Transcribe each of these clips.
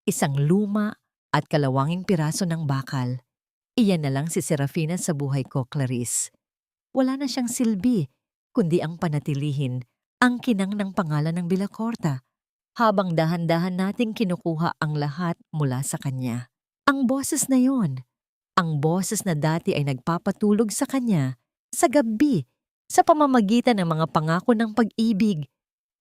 isang luma at kalawanging piraso ng bakal. Iyan na lang si Serafina sa buhay ko, Clarice. Wala na siyang silbi, kundi ang panatilihin ang kinang ng pangalan ng Villacorta habang dahan-dahan nating kinukuha ang lahat mula sa kanya. Ang boses na yon, ang boses na dati ay nagpapatulog sa kanya sa gabi sa pamamagitan ng mga pangako ng pag-ibig,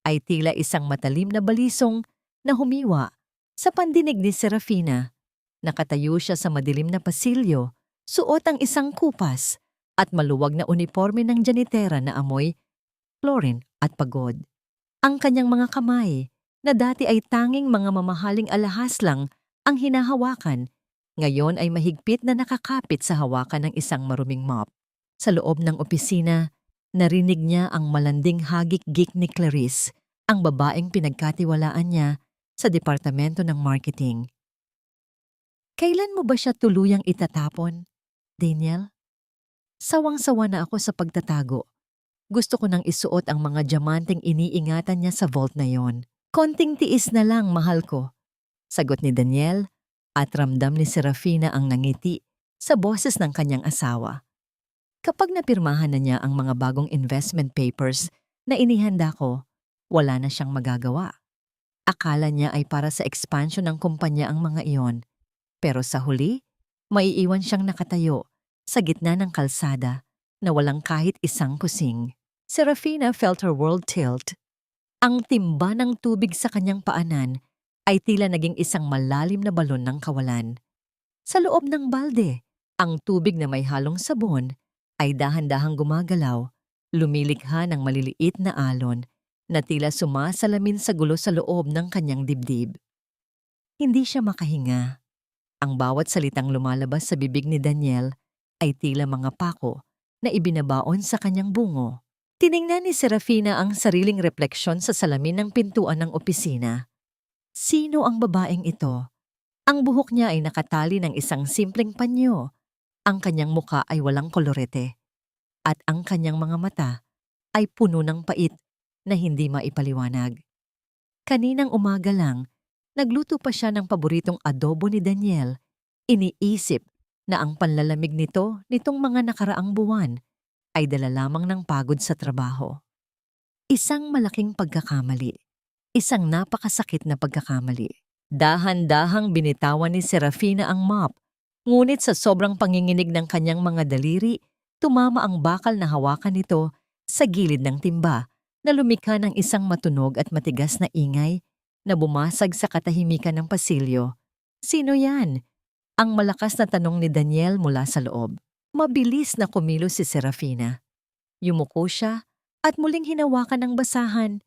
ay tila isang matalim na balisong na humiwa sa pandinig ni Serafina. Nakatayo siya sa madilim na pasilyo, suot ang isang kupas at maluwag na uniforme ng janitera na amoy chlorine at pagod. Ang kanyang mga kamay, na dati ay tanging mga mamahaling alahas lang ang hinahawakan, ngayon ay mahigpit na nakakapit sa hawakan ng isang maruming mop. Sa loob ng opisina, narinig niya ang malanding hagik-gik ni Clarice, ang babaeng pinagkatiwalaan niya sa departamento ng marketing. Kailan mo ba siya tuluyang itatapon, Daniel? Sawang-sawa na ako sa pagtatago. Gusto ko nang isuot ang mga diamanteng iniingatan niya sa vault na yon. Konting tiis na lang, mahal ko. Sagot ni Daniel at ramdam ni Serafina ang nangiti sa boses ng kanyang asawa. Kapag napirmahan na niya ang mga bagong investment papers na inihanda ko, wala na siyang magagawa. Akala niya ay para sa expansion ng kumpanya ang mga iyon. Pero sa huli, maiiwan siyang nakatayo sa gitna ng kalsada na walang kahit isang kusing. Serafina felt her world tilt. Ang timba ng tubig sa kanyang paanan ay tila naging isang malalim na balon ng kawalan. Sa loob ng balde, ang tubig na may halong sabon ay dahan-dahang gumagalaw, lumilikha ng maliliit na alon na tila sumasalamin sa gulo sa loob ng kanyang dibdib. Hindi siya makahinga. Ang bawat salitang lumalabas sa bibig ni Daniel ay tila mga pako na ibinabaon sa kanyang bungo. Tiningnan ni Serafina ang sariling refleksyon sa salamin ng pintuan ng opisina. Sino ang babaeng ito? Ang buhok niya ay nakatali ng isang simpleng panyo. Ang kanyang muka ay walang kolorete. At ang kanyang mga mata ay puno ng pait na hindi maipaliwanag. Kaninang umaga lang, nagluto pa siya ng paboritong adobo ni Daniel. Iniisip na ang panlalamig nitong mga nakaraang buwan ay dala lamang ng pagod sa trabaho. Isang malaking pagkakamali. Isang napakasakit na pagkakamali. Dahan-dahang binitawan ni Serafina ang mop, ngunit sa sobrang panginginig ng kanyang mga daliri, tumama ang bakal na hawakan nito sa gilid ng timba na lumikha ng isang matunog at matigas na ingay na bumasag sa katahimikan ng pasilyo. Sino yan? Ang malakas na tanong ni Daniel mula sa loob. Mabilis na kumilos si Serafina. Yumuko siya at muling hinawakan ng basahan.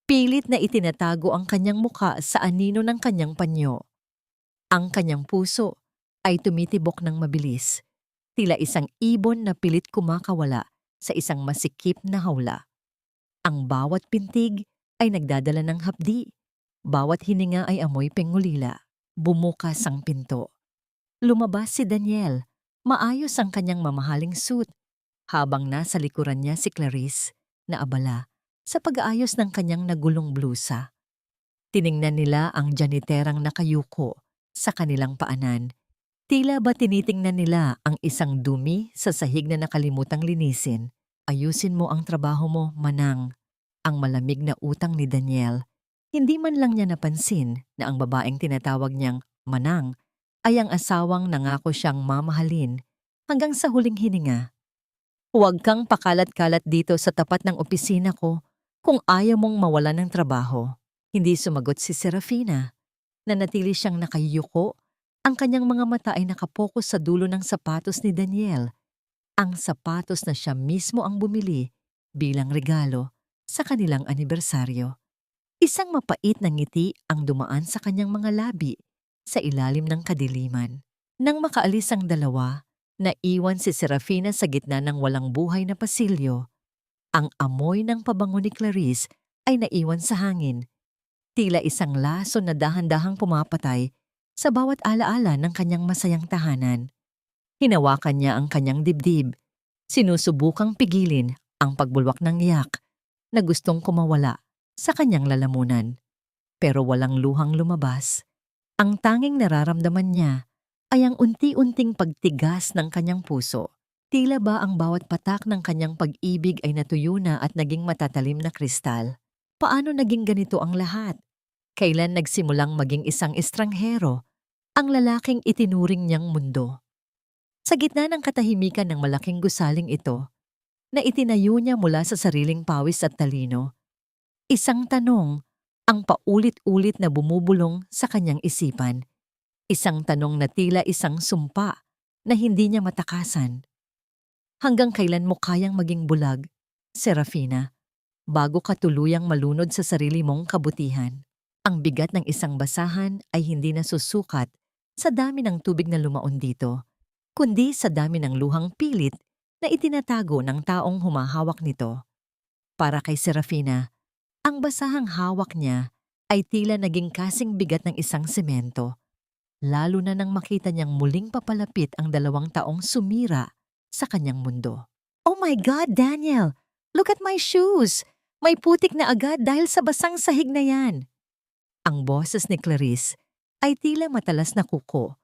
Pilit na itinatago ang kanyang muka sa anino ng kanyang panyo. Ang kanyang puso ay tumitibok ng mabilis, tila isang ibon na pilit kumakawala sa isang masikip na hawla. Ang bawat pintig ay nagdadala ng hapdi. Bawat hininga ay amoy pengulila. Bumukas ang pinto. Lumabas si Daniel. Maayos ang kanyang mamahaling suit. Habang nasa likuran niya si Clarice na abala sa pag-aayos ng kanyang nagulong blusa. Tiningnan nila ang janiterang nakayuko sa kanilang paanan. Tila ba tinitingnan nila ang isang dumi sa sahig na nakalimutang linisin. Ayusin mo ang trabaho mo, Manang. Ang malamig na utang ni Daniel. Hindi man lang niya napansin na ang babaeng tinatawag niyang Manang ay ang asawang nangako siyang mamahalin hanggang sa huling hininga. Huwag kang pakalat-kalat dito sa tapat ng opisina ko kung ayaw mong mawalan ng trabaho. Hindi sumagot si Serafina. Nanatili siyang nakayuko. Ang kanyang mga mata ay nakapokus sa dulo ng sapatos ni Daniel. Ang sapatos na siya mismo ang bumili bilang regalo sa kanilang anibersaryo. Isang mapait na ngiti ang dumaan sa kanyang mga labi sa ilalim ng kadiliman. Nang makaalis ang dalawa, naiwan si Serafina sa gitna ng walang buhay na pasilyo. Ang amoy ng pabango ni Clarice ay naiwan sa hangin. Tila isang laso na dahan-dahang pumapatay sa bawat alaala ng kanyang masayang tahanan. Hinawakan niya ang kanyang dibdib. Sinusubukang pigilin ang pagbulwak ng iyak na gustong kumawala sa kanyang lalamunan. Pero walang luhang lumabas. Ang tanging nararamdaman niya ay ang unti-unting pagtigas ng kanyang puso. Tila ba ang bawat patak ng kanyang pag-ibig ay natuyo na at naging matatalim na kristal? Paano naging ganito ang lahat? Kailan nagsimulang maging isang estranghero ang lalaking itinuring niyang mundo? Sa gitna ng katahimikan ng malaking gusaling ito, na itinayo niya mula sa sariling pawis at talino, isang tanong ang paulit-ulit na bumubulong sa kanyang isipan. Isang tanong na tila isang sumpa na hindi niya matakasan. Hanggang kailan mo kayang maging bulag, Serafina, bago ka tuluyang malunod sa sarili mong kabutihan? Ang bigat ng isang basahan ay hindi nasusukat sa dami ng tubig na lumaon dito, kundi sa dami ng luhang pilit na itinatago ng taong humahawak nito. Para kay Serafina, ang basahang hawak niya ay tila naging kasing bigat ng isang semento, lalo na nang makita niyang muling papalapit ang 2 taong sumira sa kanyang mundo. Oh my God, Daniel! Look at my shoes! May putik na agad dahil sa basang sahig na yan. Ang boses ni Clarice ay tila matalas na kuko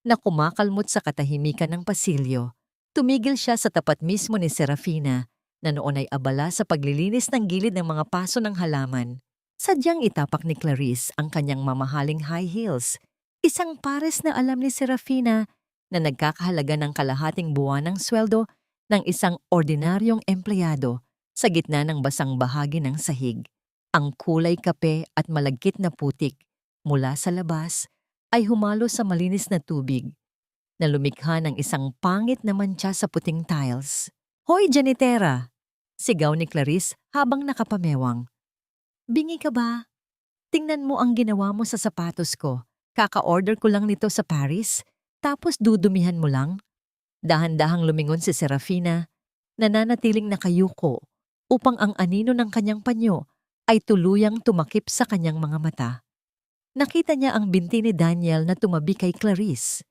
na kumakalmot sa katahimikan ng pasilyo. Tumigil siya sa tapat mismo ni Serafina na noon ay abala sa paglilinis ng gilid ng mga paso ng halaman. Sadyang itapak ni Clarice ang kanyang mamahaling high heels, isang pares na alam ni Serafina na nagkakahalaga ng kalahating buwan ng sweldo ng isang ordinaryong empleyado sa gitna ng basang bahagi ng sahig. Ang kulay kape at malagkit na putik mula sa labas ay humalo sa malinis na tubig na lumikha ng isang pangit na mantsa sa puting tiles. Hoy, janitera! Sigaw ni Clarice habang nakapamewang. Bingi ka ba? Tingnan mo ang ginawa mo sa sapatos ko. Kaka-order ko lang nito sa Paris, tapos dudumihan mo lang? Dahan-dahang lumingon si Serafina, nananatiling nakayuko upang ang anino ng kanyang panyo ay tuluyang tumakip sa kanyang mga mata. Nakita niya ang binti ni Daniel na tumabi kay Clarice.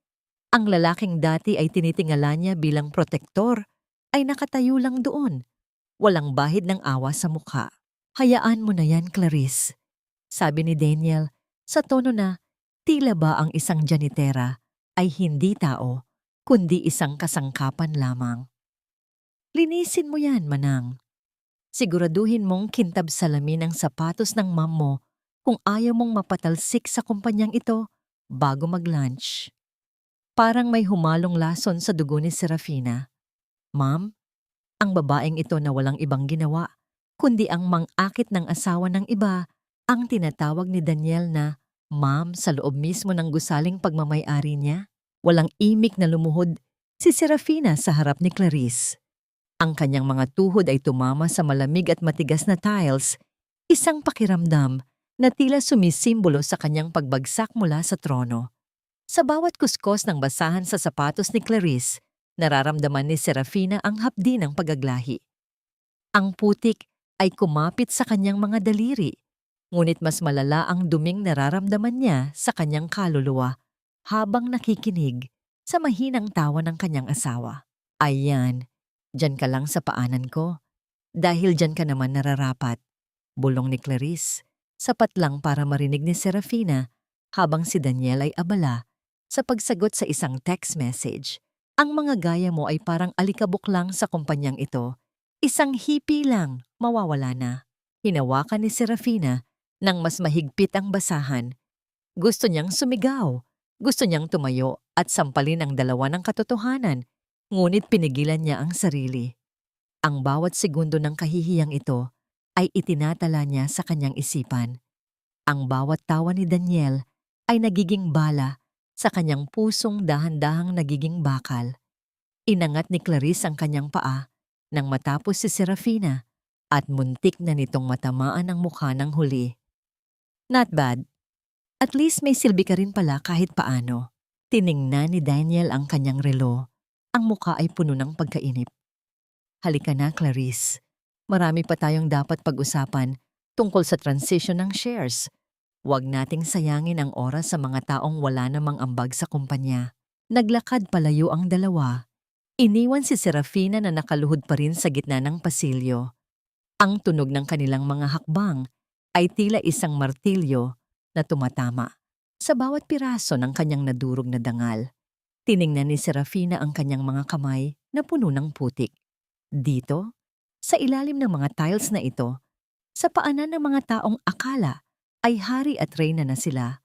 Ang lalaking dati ay tinitingala niya bilang protektor ay nakatayo lang doon, walang bahid ng awa sa mukha. Hayaan mo na yan, Clarice, sabi ni Daniel sa tono na tila ba ang isang janitera ay hindi tao, kundi isang kasangkapan lamang. Linisin mo yan, manang. Siguraduhin mong kintab salamin ang sapatos ng mom mo kung ayaw mong mapatalsik sa kumpanyang ito bago mag-lunch. Parang may humalong lason sa dugo ni Serafina. Ma'am, ang babaeng ito na walang ibang ginawa, kundi ang mang-akit ng asawa ng iba, ang tinatawag ni Daniel na ma'am sa loob mismo ng gusaling pagmamay-ari niya. Walang imik na lumuhod si Serafina sa harap ni Clarice. Ang kanyang mga tuhod ay tumama sa malamig at matigas na tiles, isang pakiramdam na tila sumisimbolo sa kanyang pagbagsak mula sa trono. Sa bawat kuskos ng basahan sa sapatos ni Clarice, nararamdaman ni Serafina ang hapdi ng pagaglahi. Ang putik ay kumapit sa kanyang mga daliri, ngunit mas malala ang duming nararamdaman niya sa kanyang kaluluwa habang nakikinig sa mahinang tawa ng kanyang asawa. Ayan, diyan ka lang sa paanan ko. Dahil diyan ka naman nararapat. Bulong ni Clarice, sapat lang para marinig ni Serafina habang si Daniel ay abala sa pagsagot sa isang text message. Ang mga gaya mo ay parang alikabok lang sa kumpanyang ito. Isang hipi lang, mawawala na. Hinawakan ni Serafina nang mas mahigpit ang basahan. Gusto niyang sumigaw. Gusto niyang tumayo at sampalin ang dalawa ng katotohanan, ngunit pinigilan niya ang sarili. Ang bawat segundo ng kahihiyang ito ay itinatala niya sa kanyang isipan. Ang bawat tawa ni Daniel ay nagiging bala sa kanyang pusong dahan-dahang nagiging bakal. Inangat ni Clarice ang kanyang paa nang matapos si Serafina at muntik na nitong matamaan ang mukha ng huli. Not bad. At least may silbi ka rin pala kahit paano. Tiningnan ni Daniel ang kanyang relo. Ang mukha ay puno ng pagkainip. Halika na, Clarice. Marami pa tayong dapat pag-usapan tungkol sa transition ng shares. Huwag nating sayangin ang oras sa mga taong wala namang ambag sa kumpanya. Naglakad palayo ang dalawa. Iniwan si Serafina na nakaluhod pa rin sa gitna ng pasilyo. Ang tunog ng kanilang mga hakbang ay tila isang martilyo na tumatama Sa bawat piraso ng kanyang nadurog na dangal, tiningnan ni Serafina ang kanyang mga kamay na puno ng putik. Dito, sa ilalim ng mga tiles na ito, sa paanan ng mga taong akala ay hari at reyna na sila,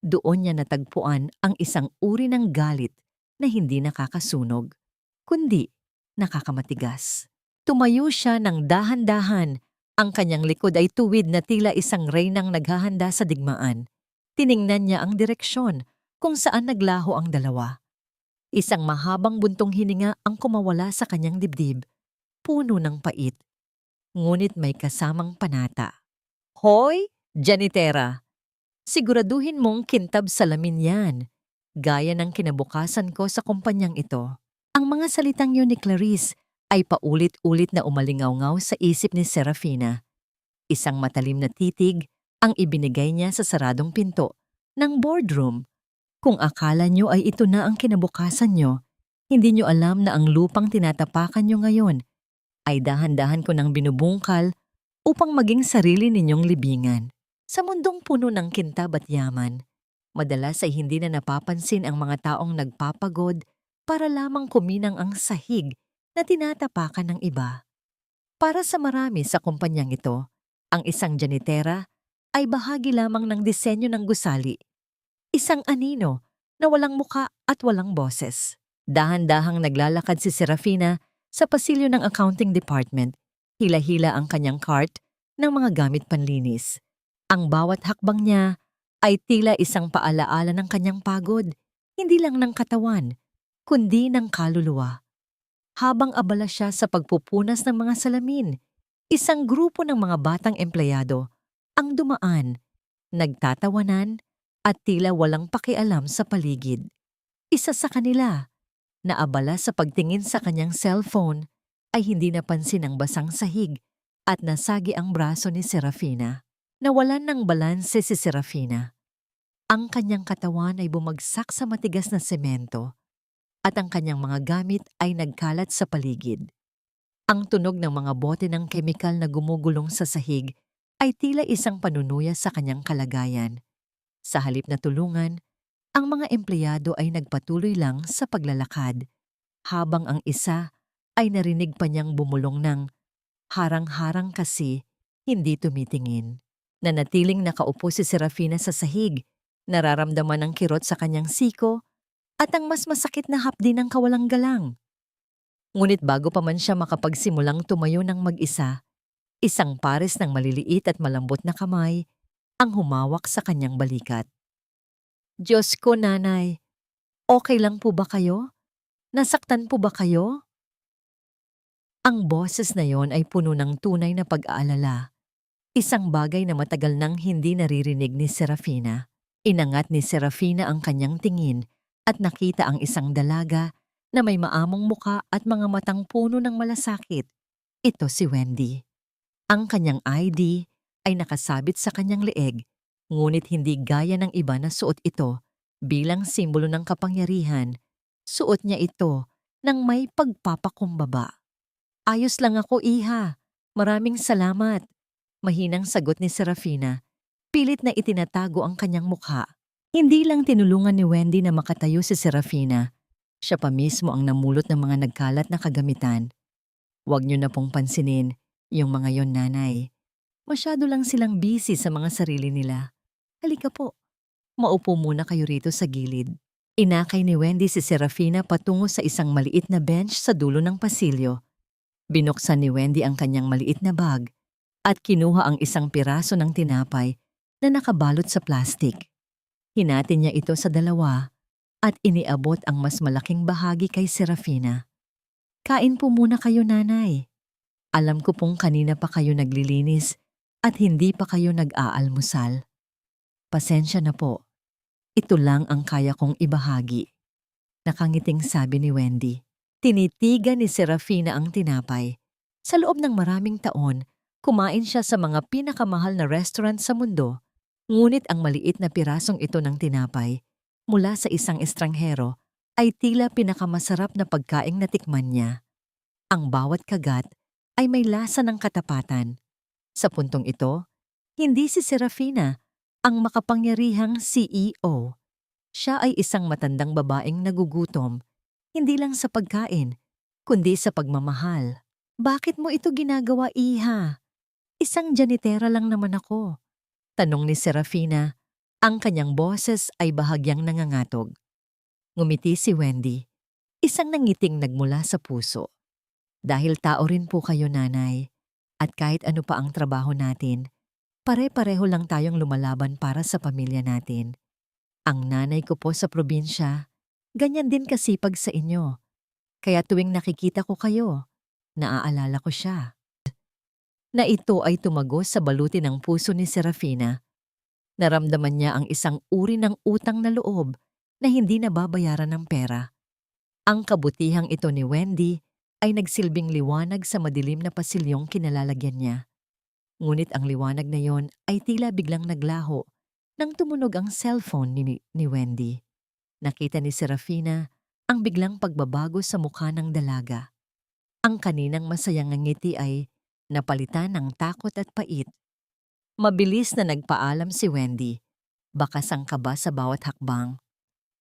doon niya natagpuan ang isang uri ng galit na hindi nakakasunog, kundi nakakamatigas. Tumayo siya ng dahan-dahan. Ang kanyang likod ay tuwid na tila isang reynang naghahanda sa digmaan. Tiningnan niya ang direksyon kung saan naglaho ang dalawa. Isang mahabang buntong hininga ang kumawala sa kanyang dibdib, puno ng pait, ngunit may kasamang panata. Hoy, janitera! Siguraduhin mong kintab salamin yan, gaya ng kinabukasan ko sa kumpanyang ito. Ang mga salitang yun ni Clarice ay paulit-ulit na umalingaw-ngaw sa isip ni Serafina. Isang matalim na titig ang ibinigay niya sa saradong pinto ng boardroom. Kung akala nyo ay ito na ang kinabukasan nyo, hindi nyo alam na ang lupang tinatapakan nyo ngayon ay dahan-dahan ko nang binubungkal upang maging sarili ninyong libingan. Sa mundong puno ng kintab at yaman, madalas ay hindi na napapansin ang mga taong nagpapagod para lamang kuminang ang sahig na tinatapakan ng iba. Para sa marami sa kumpanyang ito, ang isang janitera ay bahagi lamang ng disenyo ng gusali. Isang anino na walang muka at walang boses. Dahan-dahang naglalakad si Serafina sa pasilyo ng accounting department. Hila-hila ang kanyang cart ng mga gamit panlinis. Ang bawat hakbang niya ay tila isang paalaala ng kanyang pagod, hindi lang ng katawan, kundi ng kaluluwa. Habang abala siya sa pagpupunas ng mga salamin, isang grupo ng mga batang empleyado ang dumaan, nagtatawanan at tila walang pakialam sa paligid. Isa sa kanila, na abala sa pagtingin sa kanyang cellphone, ay hindi napansin ang basang sahig at nasagi ang braso ni Serafina. Nawalan ng balanse si Serafina. Ang kanyang katawan ay bumagsak sa matigas na semento at ang kanyang mga gamit ay nagkalat sa paligid. Ang tunog ng mga bote ng kemikal na gumugulong sa sahig ay tila isang panunuya sa kanyang kalagayan. Sa halip na tulungan, ang mga empleyado ay nagpatuloy lang sa paglalakad, habang ang isa ay narinig pa niyang bumulong ng harang-harang kasi hindi tumitingin. Nanatiling nakaupo si Serafina sa sahig, nararamdaman ang kirot sa kanyang siko at ang mas masakit na hapdi ng kawalang galang. Ngunit bago pa man siya makapagsimulang tumayo ng mag-isa, isang pares ng maliliit at malambot na kamay ang humawak sa kanyang balikat. Diyos ko, nanay, okay lang po ba kayo? Nasaktan po ba kayo? Ang boses na yon ay puno ng tunay na pag-aalala. Isang bagay na matagal nang hindi naririnig ni Serafina. Inangat ni Serafina ang kanyang tingin at nakita ang isang dalaga na may maamong muka at mga matang puno ng malasakit. Ito si Wendy. Ang kanyang ID ay nakasabit sa kanyang leeg, ngunit hindi gaya ng iba na suot ito bilang simbolo ng kapangyarihan. Suot niya ito ng may pagpapakumbaba. Ayos lang ako, iha. Maraming salamat. Mahinang sagot ni Serafina. Pilit na itinatago ang kanyang mukha. Hindi lang tinulungan ni Wendy na makatayo si Serafina. Siya pa mismo ang namulot ng mga nagkalat na kagamitan. Huwag niyo na pong pansinin yung mga yon, nanay. Masyado lang silang busy sa mga sarili nila. Halika po. Maupo muna kayo rito sa gilid. Inakay ni Wendy si Serafina patungo sa isang maliit na bench sa dulo ng pasilyo. Binuksan ni Wendy ang kanyang maliit na bag at kinuha ang isang piraso ng tinapay na nakabalot sa plastik. Hinati niya ito sa dalawa at iniabot ang mas malaking bahagi kay Serafina. Kain po muna kayo, nanay. Alam ko pong kanina pa kayo naglilinis at hindi pa kayo nag-aalmusal. Pasensya na po. Ito lang ang kaya kong ibahagi. Nakangiting sabi ni Wendy. Tinitigan ni Serafina ang tinapay. Sa loob ng maraming taon, kumain siya sa mga pinakamahal na restaurant sa mundo. Ngunit ang maliit na pirasong ito ng tinapay, mula sa isang estranghero, ay tila pinakamasarap na pagkaing natikman niya. Ang bawat kagat ay may lasa ng katapatan. Sa puntong ito, hindi si Serafina ang makapangyarihang CEO. Siya ay isang matandang babaeng nagugutom, hindi lang sa pagkain, kundi sa pagmamahal. Bakit mo ito ginagawa, Iha? Isang janitera lang naman ako. Tanong ni Serafina. Ang kanyang boses ay bahagyang nangangatog. Ngumiti si Wendy, isang nangiting nagmula sa puso. Dahil tao rin po kayo, nanay. At kahit ano pa ang trabaho natin, pare-pareho lang tayong lumalaban para sa pamilya natin. Ang nanay ko po sa probinsya, ganyan din kasipag sa inyo. Kaya tuwing nakikita ko kayo, naaalala ko siya. Na ito ay tumagos sa baluti ng puso ni Serafina. Naramdaman niya ang isang uri ng utang na loob na hindi nababayaran ng pera. Ang kabutihang ito ni Wendy ay nagsilbing liwanag sa madilim na pasilyong kinalalagyan niya. Ngunit ang liwanag na yon ay tila biglang naglaho nang tumunog ang cellphone ni Wendy. Nakita ni Serafina ang biglang pagbabago sa mukha ng dalaga. Ang kaninang masayang ngiti ay napalitan ng takot at pait. Mabilis na nagpaalam si Wendy, bakas ang kaba sa bawat hakbang.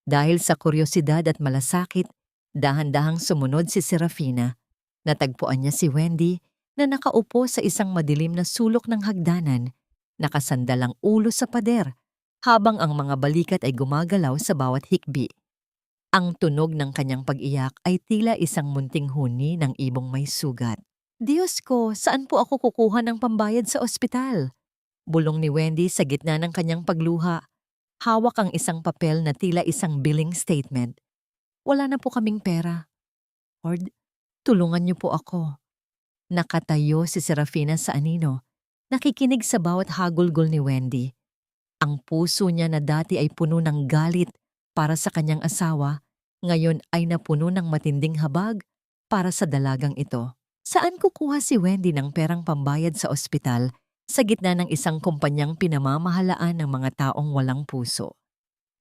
Dahil sa kuryosidad at malasakit, dahan-dahang sumunod si Serafina. Natagpuan niya si Wendy na nakaupo sa isang madilim na sulok ng hagdanan, nakasandalang ulo sa pader, habang ang mga balikat ay gumagalaw sa bawat hikbi. Ang tunog ng kanyang pag-iyak ay tila isang munting huni ng ibong may sugat. Diyos ko, saan po ako kukuha ng pambayad sa ospital? Bulong ni Wendy sa gitna ng kanyang pagluha. Hawak ang isang papel na tila isang billing statement. Wala na po kaming pera. Lord, tulungan niyo po ako. Nakatayo si Serafina sa anino, nakikinig sa bawat hagulgol ni Wendy. Ang puso niya na dati ay puno ng galit para sa kanyang asawa, ngayon ay napuno ng matinding habag para sa dalagang ito. Saan kukuha si Wendy ng perang pambayad sa ospital sa gitna ng isang kumpanyang pinamamahalaan ng mga taong walang puso?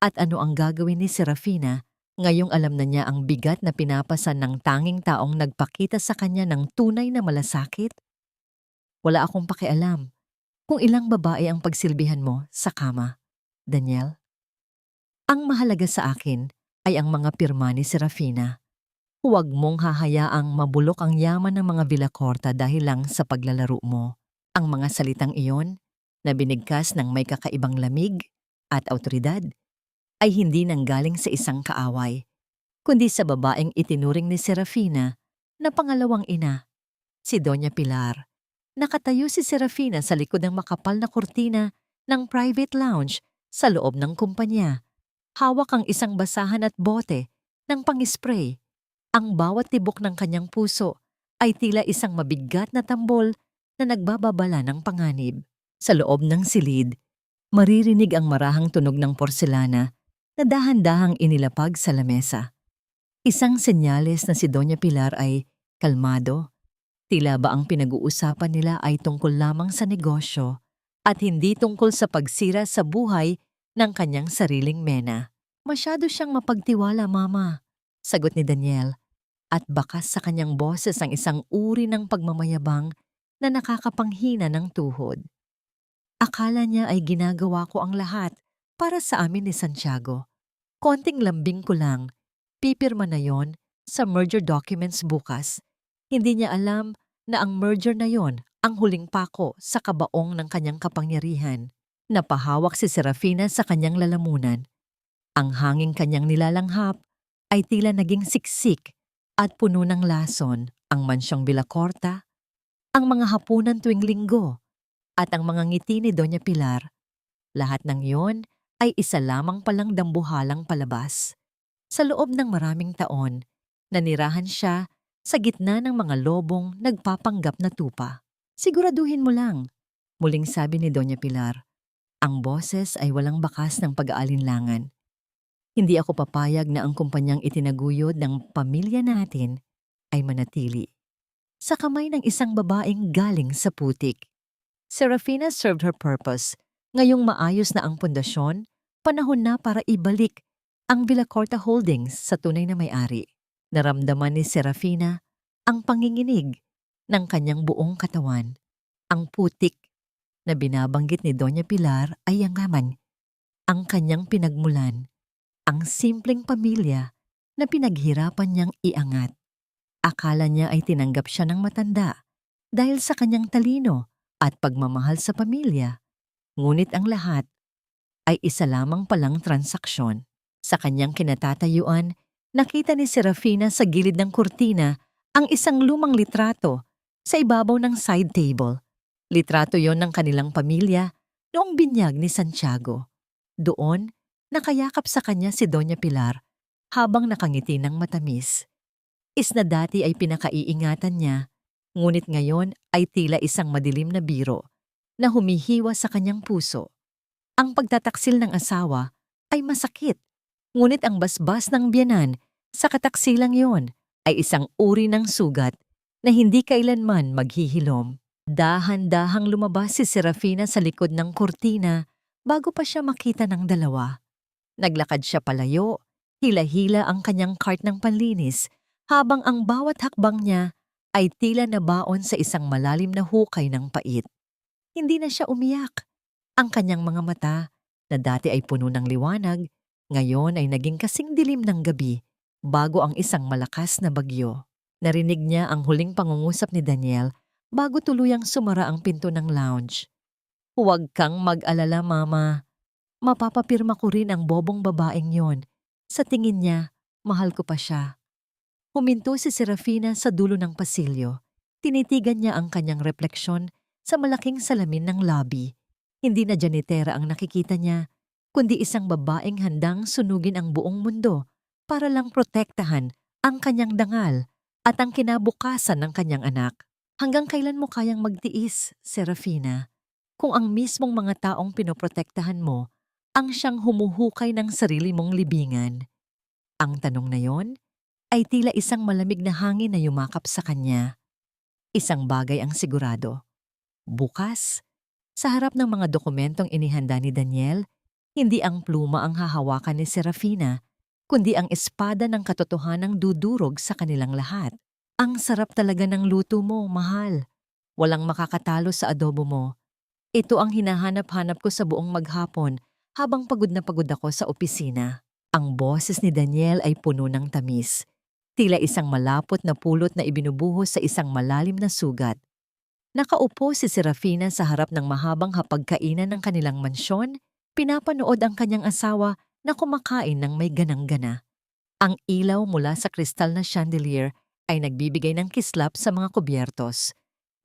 At ano ang gagawin ni Serafina ngayong alam na niya ang bigat na pinapasan ng tanging taong nagpakita sa kanya ng tunay na malasakit? Wala akong pakialam kung ilang babae ang pagsilbihan mo sa kama, Daniel. Ang mahalaga sa akin ay ang mga pirma ni Serafina. Huwag mong hahayaang mabulok ang yaman ng mga Villacorta dahil lang sa paglalaro mo. Ang mga salitang iyon, na binigkas ng may kakaibang lamig at awtoridad, ay hindi nanggaling sa isang kaaway, kundi sa babaeng itinuring ni Serafina na pangalawang ina, si Doña Pilar. Nakatayo si Serafina sa likod ng makapal na kurtina ng private lounge sa loob ng kumpanya. Hawak ang isang basahan at bote ng pang-spray. Ang bawat tibok ng kanyang puso ay tila isang mabigat na tambol na nagbababala ng panganib. Sa loob ng silid, maririnig ang marahang tunog ng porselana na dahan-dahang inilapag sa lamesa. Isang senyales na si Doña Pilar ay kalmado. Tila ba ang pinag-uusapan nila ay tungkol lamang sa negosyo at hindi tungkol sa pagsira sa buhay ng kanyang sariling mena. Masyado siyang mapagtiwala, Mama, sagot ni Daniel. At bakas sa kanyang boses ang isang uri ng pagmamayabang na nakakapanghina ng tuhod. Akala niya ay ginagawa ko ang lahat para sa amin ni Santiago. Konting lambing ko lang, pipirma na yon sa merger documents bukas. Hindi niya alam na ang merger na yon ang huling pako sa kabaong ng kanyang kapangyarihan. Napahawak si Serafina sa kanyang lalamunan. Ang hanging kanyang nilalanghap ay tila naging siksik at puno ng lason ang mansyong Villacorta, ang mga hapunan tuwing linggo, at ang mga ngiti ni Doña Pilar. Lahat ng iyon ay isa lamang palang dambuhalang palabas. Sa loob ng maraming taon, nanirahan siya sa gitna ng mga lobong nagpapanggap na tupa. Siguraduhin mo lang, muling sabi ni Doña Pilar. Ang boses ay walang bakas ng pag-aalinlangan. Hindi ako papayag na ang kumpanyang itinaguyod ng pamilya natin ay manatili sa kamay ng isang babaeng galing sa putik. Serafina served her purpose. Ngayong maayos na ang pundasyon, panahon na para ibalik ang Villacorta Holdings sa tunay na may-ari. Naramdaman ni Serafina ang panginginig ng kanyang buong katawan. Ang putik na binabanggit ni Doña Pilar ay yaman, ang kanyang pinagmulan, ang simpleng pamilya na pinaghirapan niyang iangat. Akala niya ay tinanggap siya ng matanda dahil sa kanyang talino at pagmamahal sa pamilya. Ngunit ang lahat ay isa lamang palang transaksyon. Sa kanyang kinatatayuan, nakita ni Serafina sa gilid ng kurtina ang isang lumang litrato sa ibabaw ng side table. Litrato yon ng kanilang pamilya noong binyag ni Santiago. Doon, nakayakap sa kanya si Doña Pilar habang nakangiti ng matamis. Na dati ay pinakaiingatan niya, ngunit ngayon ay tila isang madilim na biro na humihiwa sa kanyang puso. Ang pagtataksil ng asawa ay masakit, ngunit ang basbas ng biyenan sa kataksilang yon ay isang uri ng sugat na hindi kailanman maghihilom. Dahan-dahang lumabas si Serafina sa likod ng kurtina bago pa siya makita ng dalawa. Naglakad siya palayo, hila-hila ang kanyang cart ng panlinis habang ang bawat hakbang niya ay tila nabaon sa isang malalim na hukay ng pait. Hindi na siya umiyak. Ang kanyang mga mata, na dati ay puno ng liwanag, ngayon ay naging kasing dilim ng gabi bago ang isang malakas na bagyo. Narinig niya ang huling pangungusap ni Daniel bago tuluyang sumara ang pinto ng lounge. "Huwag kang mag-alala, Mama. Mapapapirma ko rin ang bobong babaeng yon. Sa tingin niya, mahal ko pa siya." Huminto si Serafina sa dulo ng pasilyo. Tinitigan niya ang kanyang refleksyon sa malaking salamin ng lobby. Hindi na janitera ang nakikita niya, kundi isang babaeng handang sunugin ang buong mundo para lang protektahan ang kanyang dangal at ang kinabukasan ng kanyang anak. Hanggang kailan mo kayang magtiis, Serafina, kung ang mismong mga taong pinoprotektahan mo ang siyang humuhukay ng sarili mong libingan? Ang tanong na yon ay tila isang malamig na hangin na yumakap sa kanya. Isang bagay ang sigurado. Bukas, sa harap ng mga dokumentong inihanda ni Daniel, hindi ang pluma ang hahawakan ni Serafina, kundi ang espada ng katotohanang dudurog sa kanilang lahat. "Ang sarap talaga ng luto mo, mahal. Walang makakatalo sa adobo mo. Ito ang hinahanap-hanap ko sa buong maghapon habang pagod na pagod ako sa opisina." Ang boses ni Daniel ay puno ng tamis. Tila isang malapot na pulot na ibinubuhos sa isang malalim na sugat. Nakaupo si Serafina sa harap ng mahabang hapagkainan ng kanilang mansyon, pinapanood ang kanyang asawa na kumakain ng may ganang-gana. Ang ilaw mula sa kristal na chandelier ay nagbibigay ng kislap sa mga kubyertos.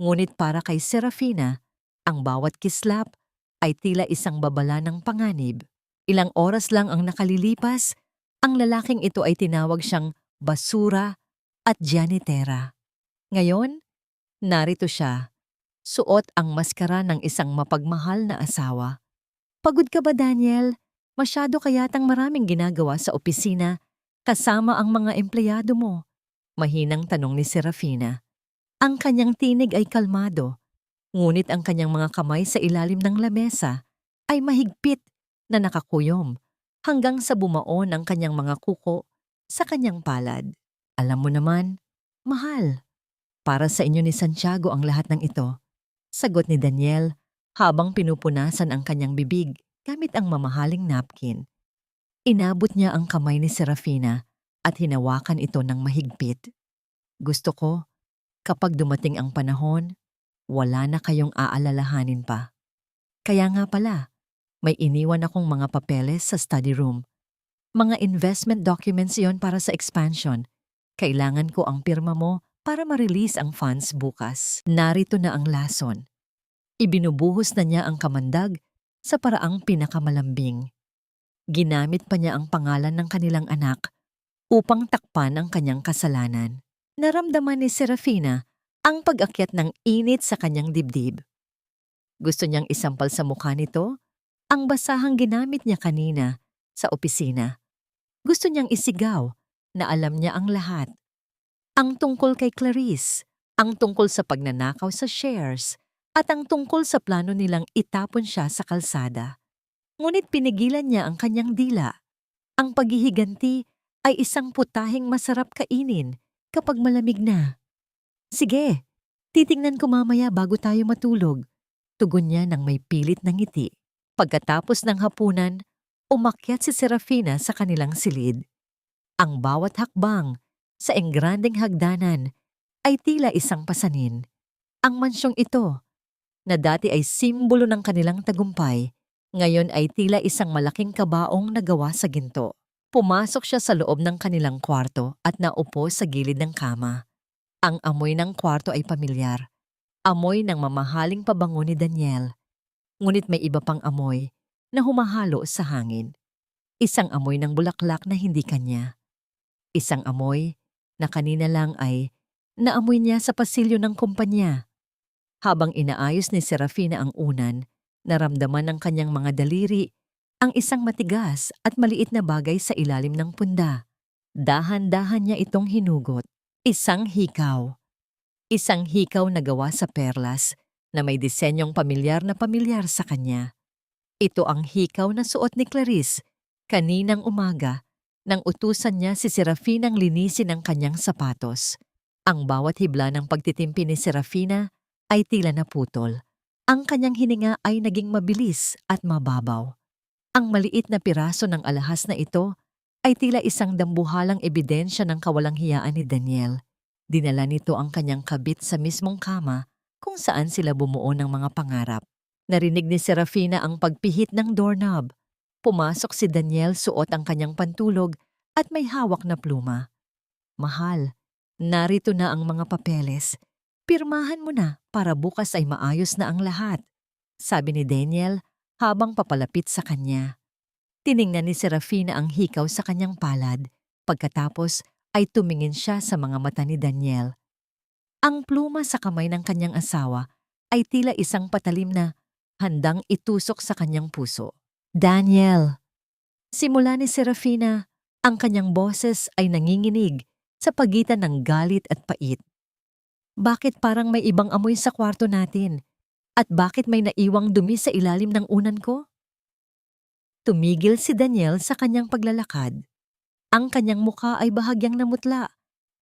Ngunit para kay Serafina, ang bawat kislap ay tila isang babala ng panganib. Ilang oras lang ang nakalilipas, ang lalaking ito ay tinawag siyang basura at janitera. Ngayon, narito siya. Suot ang maskara ng isang mapagmahal na asawa. "Pagod ka ba, Daniel? Masyado kayatang maraming ginagawa sa opisina kasama ang mga empleyado mo?" Mahinang tanong ni Serafina. Ang kanyang tinig ay kalmado, ngunit ang kanyang mga kamay sa ilalim ng lamesa ay mahigpit na nakakuyom hanggang sa bumaon ang kanyang mga kuko sa kanyang palad. "Alam mo naman, mahal, para sa inyo ni Santiago ang lahat ng ito," sagot ni Daniel habang pinupunasan ang kanyang bibig gamit ang mamahaling napkin. Inabot niya ang kamay ni Serafina at hinawakan ito ng mahigpit. "Gusto ko, kapag dumating ang panahon, wala na kayong aalalahanin pa. Kaya nga pala, may iniwan akong mga papeles sa study room. Mga investment documents yon para sa expansion. Kailangan ko ang pirma mo para ma-release ang funds bukas. Narito na ang lason." Ibinubuhos na niya ang kamandag sa paraang pinakamalambing. Ginamit pa niya ang pangalan ng kanilang anak upang takpan ang kanyang kasalanan. Naramdaman ni Serafina ang pag-akyat ng init sa kanyang dibdib. Gusto niyang isampal sa mukha nito ang basahang ginamit niya kanina sa opisina. Gusto niyang isigaw na alam niya ang lahat. Ang tungkol kay Clarice, ang tungkol sa pagnanakaw sa shares, at ang tungkol sa plano nilang itapon siya sa kalsada. Ngunit pinigilan niya ang kanyang dila. Ang paghihiganti ay isang putahing masarap kainin kapag malamig na. "Sige, titingnan ko mamaya bago tayo matulog. Tugon niya ng may pilit na ngiti. Pagkatapos ng hapunan, umakyat si Serafina sa kanilang silid. Ang bawat hakbang sa engrandeng hagdanan ay tila isang pasanin. Ang mansyong ito, na dati ay simbolo ng kanilang tagumpay, ngayon ay tila isang malaking kabaong na gawa sa ginto. Pumasok siya sa loob ng kanilang kwarto at naupo sa gilid ng kama. Ang amoy ng kwarto ay pamilyar. Amoy ng mamahaling pabango ni Daniel. Ngunit may iba pang amoy na humahalo sa hangin. Isang amoy ng bulaklak na hindi kanya. Isang amoy na kanina lang ay naamoy niya sa pasilyo ng kumpanya. Habang inaayos ni Serafina ang unan, naramdaman ng kanyang mga daliri ang isang matigas at maliit na bagay sa ilalim ng punda. Dahan-dahan niya itong hinugot. Isang hikaw. Isang hikaw na gawa sa perlas na may disenyong pamilyar sa kanya. Ito ang hikaw na suot ni Clarice kaninang umaga nang utusan niya si Serafinang linisin ang kanyang sapatos. Ang bawat hibla ng pagtitimpi ni Serafina ay tila naputol. Ang kanyang hininga ay naging mabilis at mababaw. Ang maliit na piraso ng alahas na ito ay tila isang dambuhalang ebidensya ng kawalang hiyaan ni Daniel. Dinala nito ang kanyang kabit sa mismong kama kung saan sila bumuo ng mga pangarap. Narinig ni Serafina ang pagpihit ng doorknob. Pumasok si Daniel suot ang kanyang pantulog at may hawak na pluma. Mahal, narito na ang mga papeles. Pirmahan mo na para bukas ay maayos na ang lahat, sabi ni Daniel habang papalapit sa kanya. Tiningnan ni Serafina ang hikaw sa kanyang palad. Pagkatapos ay tumingin siya sa mga mata ni Daniel. Ang pluma sa kamay ng kanyang asawa ay tila isang patalim na handang itusok sa kanyang puso. Daniel! Simula ni Serafina, ang kanyang boses ay nanginginig sa pagitan ng galit at pait. Bakit parang may ibang amoy sa kwarto natin? At bakit may naiwang dumi sa ilalim ng unan ko? Tumigil si Daniel sa kanyang paglalakad. Ang kanyang mukha ay bahagyang namutla,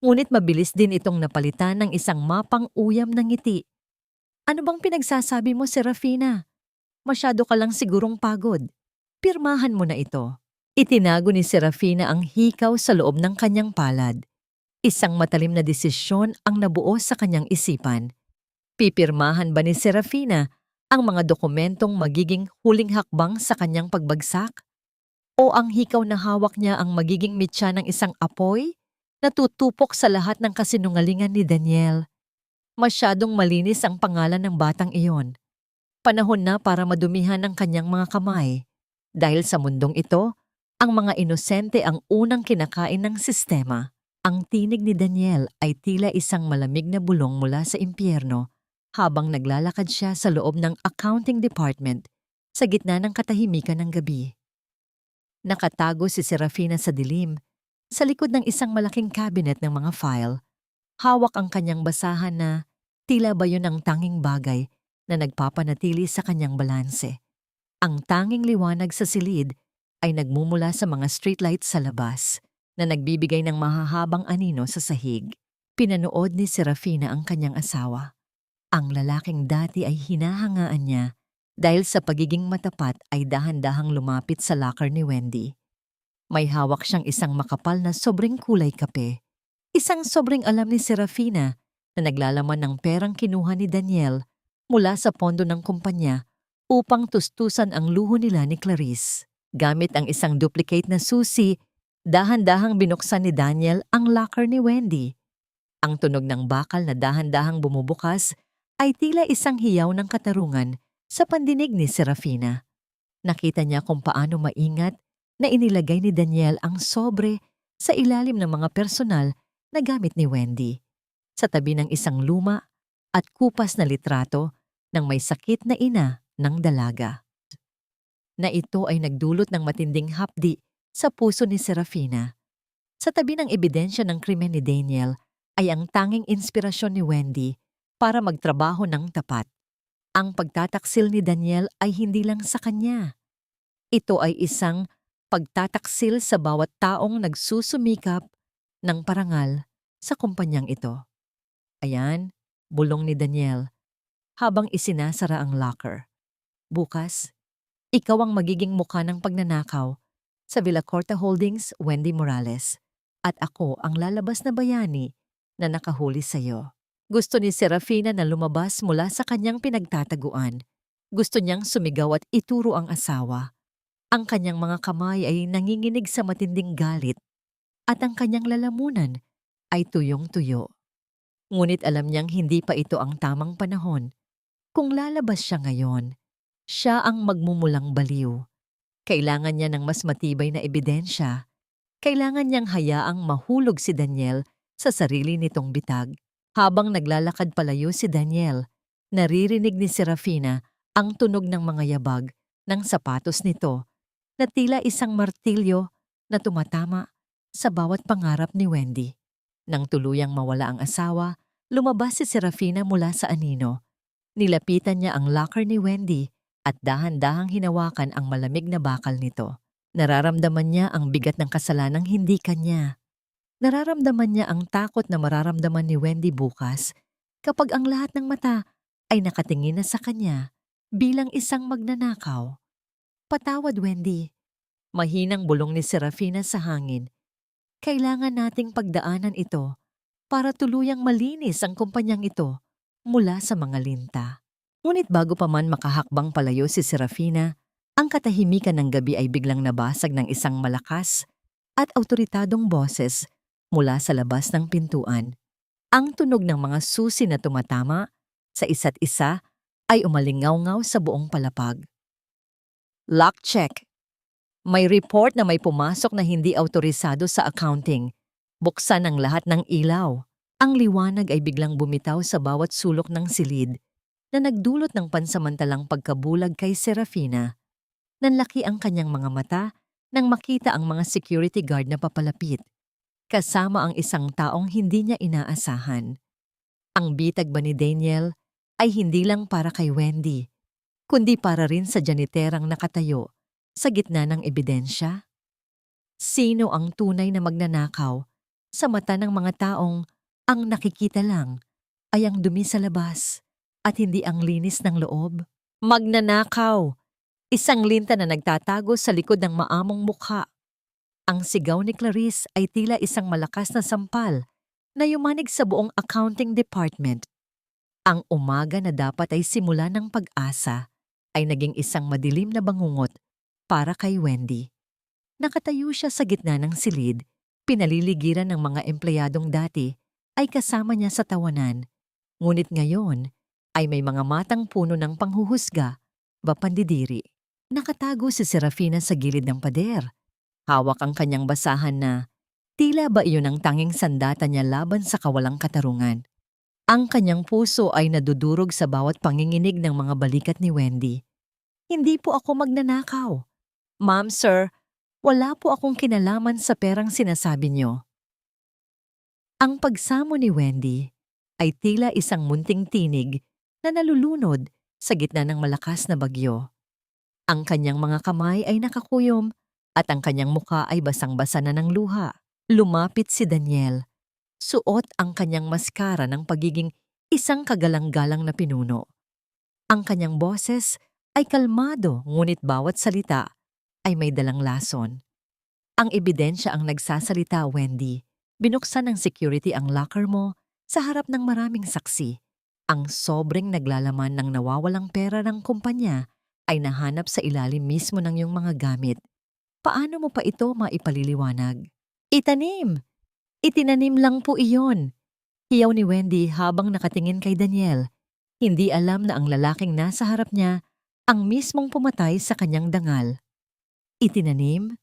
ngunit mabilis din itong napalitan ng isang mapang-uyam na ngiti. Ano bang pinagsasabi mo, Serafina? Masyado ka lang sigurong pagod. Pirmahan mo na ito. Itinago ni Serafina ang hikaw sa loob ng kanyang palad. Isang matalim na desisyon ang nabuo sa kanyang isipan. Pipirmahan ba ni Serafina ang mga dokumentong magiging huling hakbang sa kanyang pagbagsak? O ang hikaw na hawak niya ang magiging mitya ng isang apoy na tutupok sa lahat ng kasinungalingan ni Daniel? Masyadong malinis ang pangalan ng batang iyon. Panahon na para madumihan ang kanyang mga kamay. Dahil sa mundong ito, ang mga inosente ang unang kinakain ng sistema. Ang tinig ni Daniel ay tila isang malamig na bulong mula sa impyerno habang naglalakad siya sa loob ng accounting department sa gitna ng katahimikan ng gabi. Nakatago si Serafina sa dilim, sa likod ng isang malaking cabinet ng mga file. Hawak ang kanyang basahan na tila ba yun ang tanging bagay na nagpapanatili sa kanyang balanse. Ang tanging liwanag sa silid ay nagmumula sa mga streetlight sa labas na nagbibigay ng mahahabang anino sa sahig. Pinanood ni Serafina ang kanyang asawa. Ang lalaking dati ay hinahangaan niya dahil sa pagiging matapat ay dahan-dahang lumapit sa locker ni Wendy. May hawak siyang isang makapal na sobrang kulay kape. Isang sobrang alam ni Serafina na naglalaman ng perang kinuha ni Daniel mula sa pondo ng kumpanya upang tustusan ang luho nila ni Clarice. Gamit ang isang duplicate na susi, dahan-dahang binuksan ni Daniel ang locker ni Wendy. Ang tunog ng bakal na dahan-dahang bumubukas ay tila isang hiyaw ng katarungan sa pandinig ni Serafina. Nakita niya kung paano maingat na inilagay ni Daniel ang sobre sa ilalim ng mga personal na gamit ni Wendy, sa tabi ng isang luma at kupas na litrato ng may sakit na ina ng dalaga. Na ito ay nagdulot ng matinding hapdi sa puso ni Serafina. Sa tabi ng ebidensya ng krimen ni Daniel ay ang tanging inspirasyon ni Wendy para magtrabaho ng tapat. Ang pagtataksil ni Daniel ay hindi lang sa kanya. Ito ay isang pagtataksil sa bawat taong nagsusumikap ng parangal sa kumpanyang ito. Ayan, bulong ni Daniel. habang isinasara ang locker. Bukas, ikaw ang magiging mukha ng pagnanakaw sa Villacorta Holdings, Wendy Morales. At ako ang lalabas na bayani na nakahuli sa'yo. Gusto ni Serafina na lumabas mula sa kanyang pinagtataguan. Gusto niyang sumigaw at ituro ang asawa. Ang kanyang mga kamay ay nanginginig sa matinding galit at ang kanyang lalamunan ay tuyong-tuyo. Ngunit alam niyang hindi pa ito ang tamang panahon. Kung lalabas siya ngayon, siya ang magmumulang baliw. Kailangan niya ng mas matibay na ebidensya. Kailangan niyang hayaang mahulog si Daniel sa sarili nitong bitag. Habang naglalakad palayo si Daniel, naririnig ni Serafina ang tunog ng mga yabag ng sapatos nito na tila isang martilyo na tumatama sa bawat pangarap ni Wendy. Nang tuluyang mawala ang asawa, lumabas si Serafina mula sa anino. Nilapitan niya ang locker ni Wendy at dahan-dahang hinawakan ang malamig na bakal nito. Nararamdaman niya ang bigat ng kasalanang hindi kanya. Nararamdaman niya ang takot na mararamdaman ni Wendy bukas kapag ang lahat ng mata ay nakatingin na sa kanya bilang isang magnanakaw. Patawad, Wendy. Mahinang bulong ni Serafina sa hangin. Kailangan nating pagdaanan ito para tuluyang malinis ang kumpanyang ito mula sa mga linta. Ngunit bago pa man makahakbang palayo si Serafina, ang katahimikan ng gabi ay biglang nabasag ng isang malakas at awtoritadong boses mula sa labas ng pintuan. Ang tunog ng mga susi na tumatama sa isa't isa ay umalingaw-ngaw sa buong palapag. Lock check. May report na may pumasok na hindi awtorisado sa accounting. Buksan ang lahat ng ilaw. Ang liwanag ay biglang bumitaw sa bawat sulok ng silid na nagdulot ng pansamantalang pagkabulag kay Serafina. Nanlaki ang kanyang mga mata nang makita ang mga security guard na papalapit, kasama ang isang taong hindi niya inaasahan. Ang bitag ba ni Daniel ay hindi lang para kay Wendy, kundi para rin sa janiterang nakatayo sa gitna ng ebidensya? Sino ang tunay na magnanakaw sa mata ng mga taong ang nakikita lang ay ang dumi sa labas at hindi ang linis ng loob? Magnanakaw! Isang linta na nagtatago sa likod ng maamong mukha. Ang sigaw ni Clarice ay tila isang malakas na sampal na yumanig sa buong accounting department. Ang umaga na dapat ay simula ng pag-asa ay naging isang madilim na bangungot para kay Wendy. Nakatayo siya sa gitna ng silid, pinaliligiran ng mga empleyadong dati ay kasama niya sa tawanan. Ngunit ngayon ay may mga matang puno ng panghuhusga ba pandidiri. Nakatago si Serafina sa gilid ng pader. Hawak ang kanyang basahan na tila ba iyon ang tanging sandata niya laban sa kawalang katarungan. Ang kanyang puso ay nadudurog sa bawat panginginig ng mga balikat ni Wendy. Hindi po ako magnanakaw. Ma'am, sir, wala po akong kinalaman sa perang sinasabi niyo. Ang pagsamo ni Wendy ay tila isang munting tinig na nalulunod sa gitna ng malakas na bagyo. Ang kanyang mga kamay ay nakakuyom at ang kanyang mukha ay basang-basa na ng luha. Lumapit si Daniel. Suot ang kanyang maskara ng pagiging isang kagalang-galang na pinuno. Ang kanyang boses ay kalmado ngunit bawat salita ay may dalang lason. Ang ebidensya ang nagsasalita, Wendy. Binuksan ng security ang locker mo sa harap ng maraming saksi. Ang sobreng naglalaman ng nawawalang pera ng kumpanya ay nahanap sa ilalim mismo ng iyong mga gamit. Paano mo pa ito maipaliliwanag? Itanim! Itinanim lang po iyon. Hiyaw ni Wendy habang nakatingin kay Daniel. Hindi alam na ang lalaking nasa harap niya ang mismong pumatay sa kanyang dangal. Itinanim?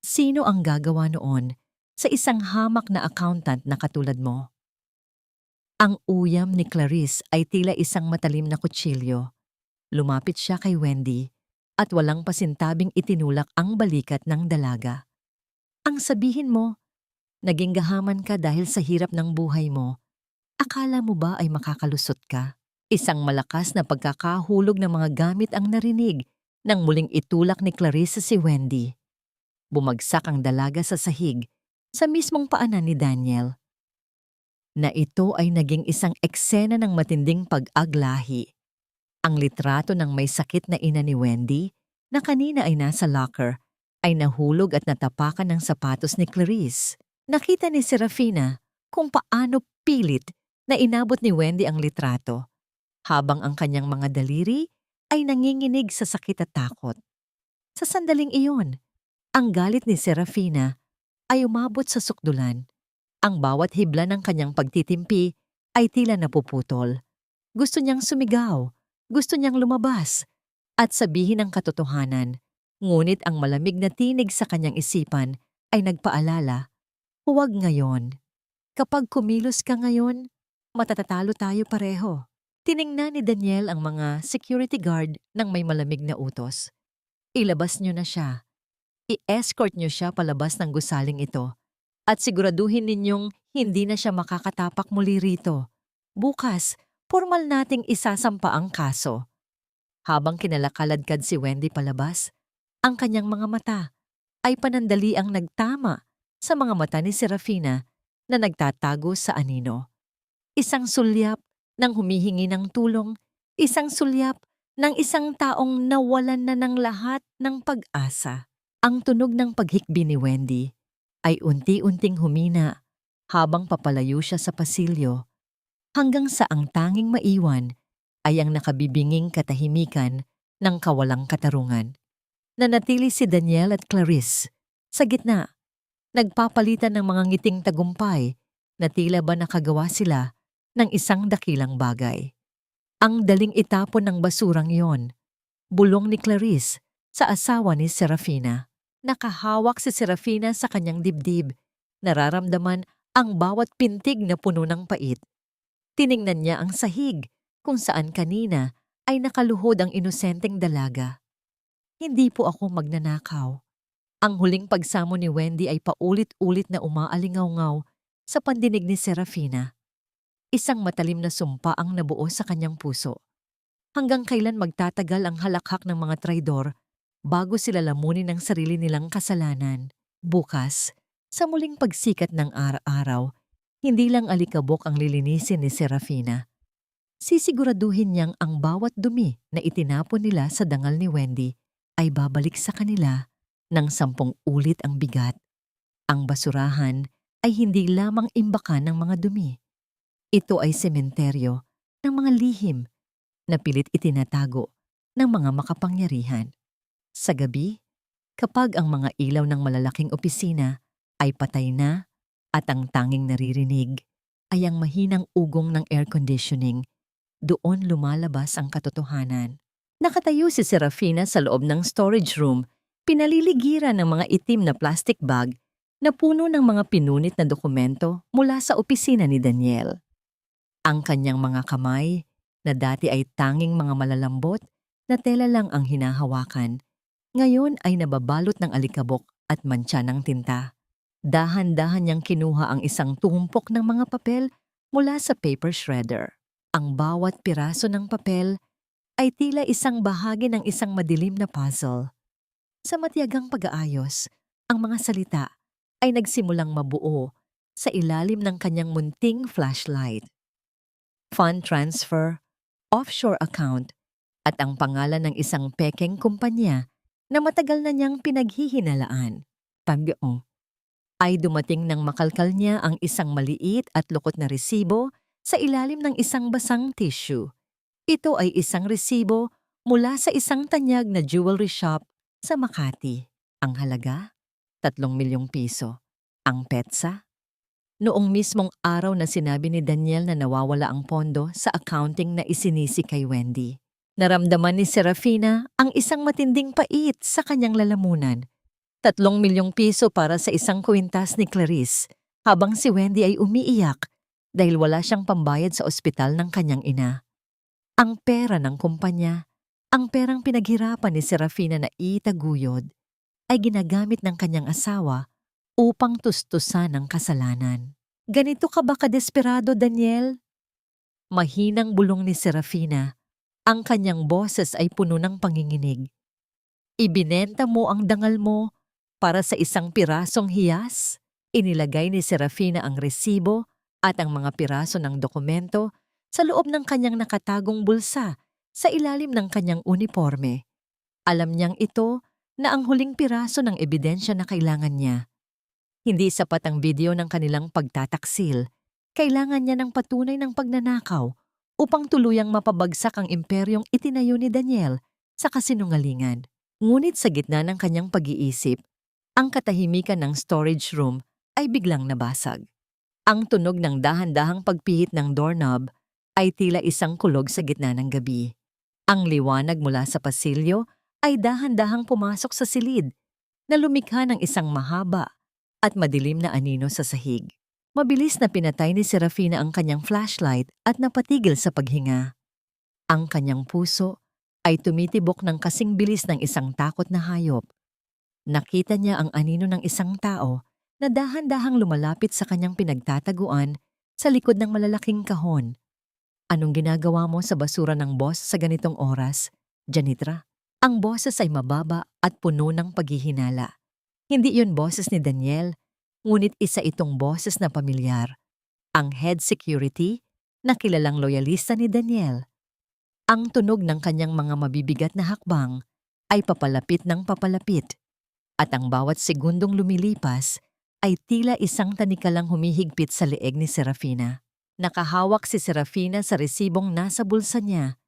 Sino ang gagawa noon sa isang hamak na accountant na katulad mo? Ang uyam ni Clarice ay tila isang matalim na kutsilyo. Lumapit siya kay Wendy at walang pasintabing itinulak ang balikat ng dalaga. Ang sabihin mo, naging gahaman ka dahil sa hirap ng buhay mo. Akala mo ba ay makakalusot ka? Isang malakas na pagkakahulog ng mga gamit ang narinig nang muling itulak ni Clarissa si Wendy. Bumagsak ang dalaga sa sahig sa mismong paanan ni Daniel. Na ito ay naging isang eksena ng matinding pag-aglahi. Ang litrato ng may sakit na ina ni Wendy, na kanina ay nasa locker, ay nahulog at natapakan ng sapatos ni Clarice. Nakita ni Serafina kung paano pilit na inabot ni Wendy ang litrato, habang ang kanyang mga daliri ay nanginginig sa sakit at takot. Sa sandaling iyon, ang galit ni Serafina ay umabot sa sukdulan. Ang bawat hibla ng kanyang pagtitimpi ay tila napuputol. Gusto niyang sumigaw, gusto niyang lumabas, at sabihin ang katotohanan. Ngunit ang malamig na tinig sa kanyang isipan ay nagpaalala, huwag ngayon. Kapag kumilos ka ngayon, matatatalo tayo pareho. Tiningnan ni Daniel ang mga security guard ng may malamig na utos. Ilabas niyo na siya. I-escort niyo siya palabas ng gusaling ito. At siguraduhin ninyong hindi na siya makakatapak muli rito. Bukas, formal nating isasampa ang kaso. Habang kinalakaladkad si Wendy palabas, ang kanyang mga mata ay panandaliang nagtama sa mga mata ni Serafina na nagtatago sa anino. Isang sulyap ng humihingi ng tulong, isang sulyap ng isang taong nawalan na ng lahat ng pag-asa. Ang tunog ng paghikbi ni Wendy ay unti-unting humina habang papalayo siya sa pasilyo, hanggang sa ang tanging maiwan ay ang nakabibinging katahimikan ng kawalang katarungan. Nanatili si Daniel at Clarice sa gitna, nagpapalitan ng mga ngiting tagumpay na tila ba nakagawa sila ng isang dakilang bagay. Ang daling itapon ng basurang yon, bulong ni Clarice sa asawa ni Serafina. Nakahawak si Serafina sa kanyang dibdib, nararamdaman ang bawat pintig na puno ng pait. Tiningnan niya ang sahig kung saan kanina ay nakaluhod ang inosenteng dalaga. Hindi po ako magnanakaw. Ang huling pagsamo ni Wendy ay paulit-ulit na umaalingaw-ngaw sa pandinig ni Serafina. Isang matalim na sumpa ang nabuo sa kanyang puso. Hanggang kailan magtatagal ang halakhak ng mga traidor bago sila lamunin ang sarili nilang kasalanan? Bukas, sa muling pagsikat ng araw-araw, hindi lang alikabok ang lilinisin ni Serafina. Sisiguraduhin niyang ang bawat dumi na itinapon nila sa dangal ni Wendy ay babalik sa kanila ng 10 ulit ang bigat. Ang basurahan ay hindi lamang imbakan ng mga dumi. Ito ay sementeryo ng mga lihim na pilit itinatago ng mga makapangyarihan. Sa gabi, kapag ang mga ilaw ng malalaking opisina ay patay na at ang tanging naririnig ay ang mahinang ugong ng air conditioning, doon lumalabas ang katotohanan. Nakatayo si Serafina sa loob ng storage room, pinaliligiran ng mga itim na plastic bag na puno ng mga pinunit na dokumento mula sa opisina ni Daniel. Ang kanyang mga kamay, na dati ay tanging mga malalambot na tela lang ang hinahawakan, ngayon ay nababalot ng alikabok at mantsa ng tinta. Dahan-dahan niyang kinuha ang isang tumpok ng mga papel mula sa paper shredder. Ang bawat piraso ng papel ay tila isang bahagi ng isang madilim na puzzle. Sa matiyagang pag-aayos, ang mga salita ay nagsimulang mabuo sa ilalim ng kanyang munting flashlight. Fund transfer, offshore account, at ang pangalan ng isang pekeng kumpanya na matagal na niyang pinaghihinalaan. Pagyaong ay dumating nang makalkal niya ang isang maliit at lukot na resibo sa ilalim ng isang basang tissue. Ito ay isang resibo mula sa isang tanyag na jewelry shop sa Makati. Ang halaga, 3 milyong piso. Ang petsa? Noong mismong araw na sinabi ni Daniel na nawawala ang pondo sa accounting na isinisi kay Wendy. Naramdaman ni Serafina ang isang matinding pait sa kanyang lalamunan. 3 milyong piso para sa isang kwintas ni Clarice, habang si Wendy ay umiiyak dahil wala siyang pambayad sa ospital ng kanyang ina. Ang pera ng kumpanya, ang perang pinaghirapan ni Serafina na itaguyod, ay ginagamit ng kanyang asawa upang tustusan ang kasalanan. Ganito ka ba kadesperado, Daniel? Mahinang bulong ni Serafina. Ang kanyang boses ay puno ng panginginig. Ibinenta mo ang dangal mo para sa isang pirasong hiyas? Inilagay ni Serafina ang resibo at ang mga piraso ng dokumento sa loob ng kanyang nakatagong bulsa sa ilalim ng kanyang uniforme. Alam niyang ito na ang huling piraso ng ebidensya na kailangan niya. Hindi sapat ang video ng kanilang pagtataksil. Kailangan niya ng patunay ng pagnanakaw upang tuluyang mapabagsak ang imperyong itinayo ni Daniel sa kasinungalingan. Ngunit sa gitna ng kanyang pag-iisip, ang katahimikan ng storage room ay biglang nabasag. Ang tunog ng dahan-dahang pagpihit ng doorknob ay tila isang kulog sa gitna ng gabi. Ang liwanag mula sa pasilyo ay dahan-dahang pumasok sa silid na lumikha ng isang mahaba at madilim na anino sa sahig. Mabilis na pinatay ni Serafina ang kanyang flashlight at napatigil sa paghinga. Ang kanyang puso ay tumitibok ng kasing bilis ng isang takot na hayop. Nakita niya ang anino ng isang tao na dahan-dahang lumalapit sa kanyang pinagtataguan sa likod ng malalaking kahon. Anong ginagawa mo sa basura ng boss sa ganitong oras, Janitra? Ang boses ay mababa at puno ng paghihinala. Hindi yun boses ni Daniel, ngunit isa itong boses na pamilyar. Ang head security na kilalang loyalista ni Daniel. Ang tunog ng kanyang mga mabibigat na hakbang ay papalapit ng papalapit. At ang bawat segundong lumilipas ay tila isang tanikalang humihigpit sa leeg ni Serafina. Nakahawak si Serafina sa resibong nasa bulsa niya.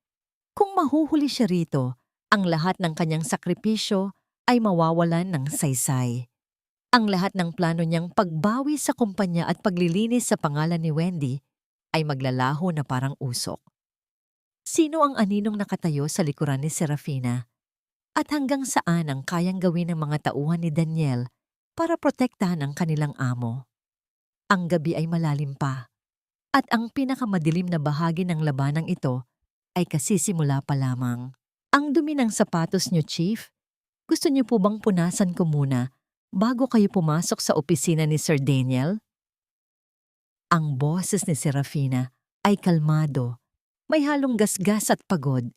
Kung mahuhuli siya rito, ang lahat ng kanyang sakripisyo ay mawawalan ng saysay. Ang lahat ng plano niyang pagbawi sa kumpanya at paglilinis sa pangalan ni Wendy ay maglalaho na parang usok. Sino ang aninong nakatayo sa likuran ni Serafina? At hanggang saan ang kayang gawin ng mga tauhan ni Daniel para protektahan ang kanilang amo? Ang gabi ay malalim pa, at ang pinakamadilim na bahagi ng labanang ito ay kasisimula pa lamang. Ang dumi ng sapatos niyo, Chief. Gusto niyo po bang punasan ko muna bago kayo pumasok sa opisina ni Sir Daniel? Ang boses ni Serafina ay kalmado, may halong gasgas at pagod.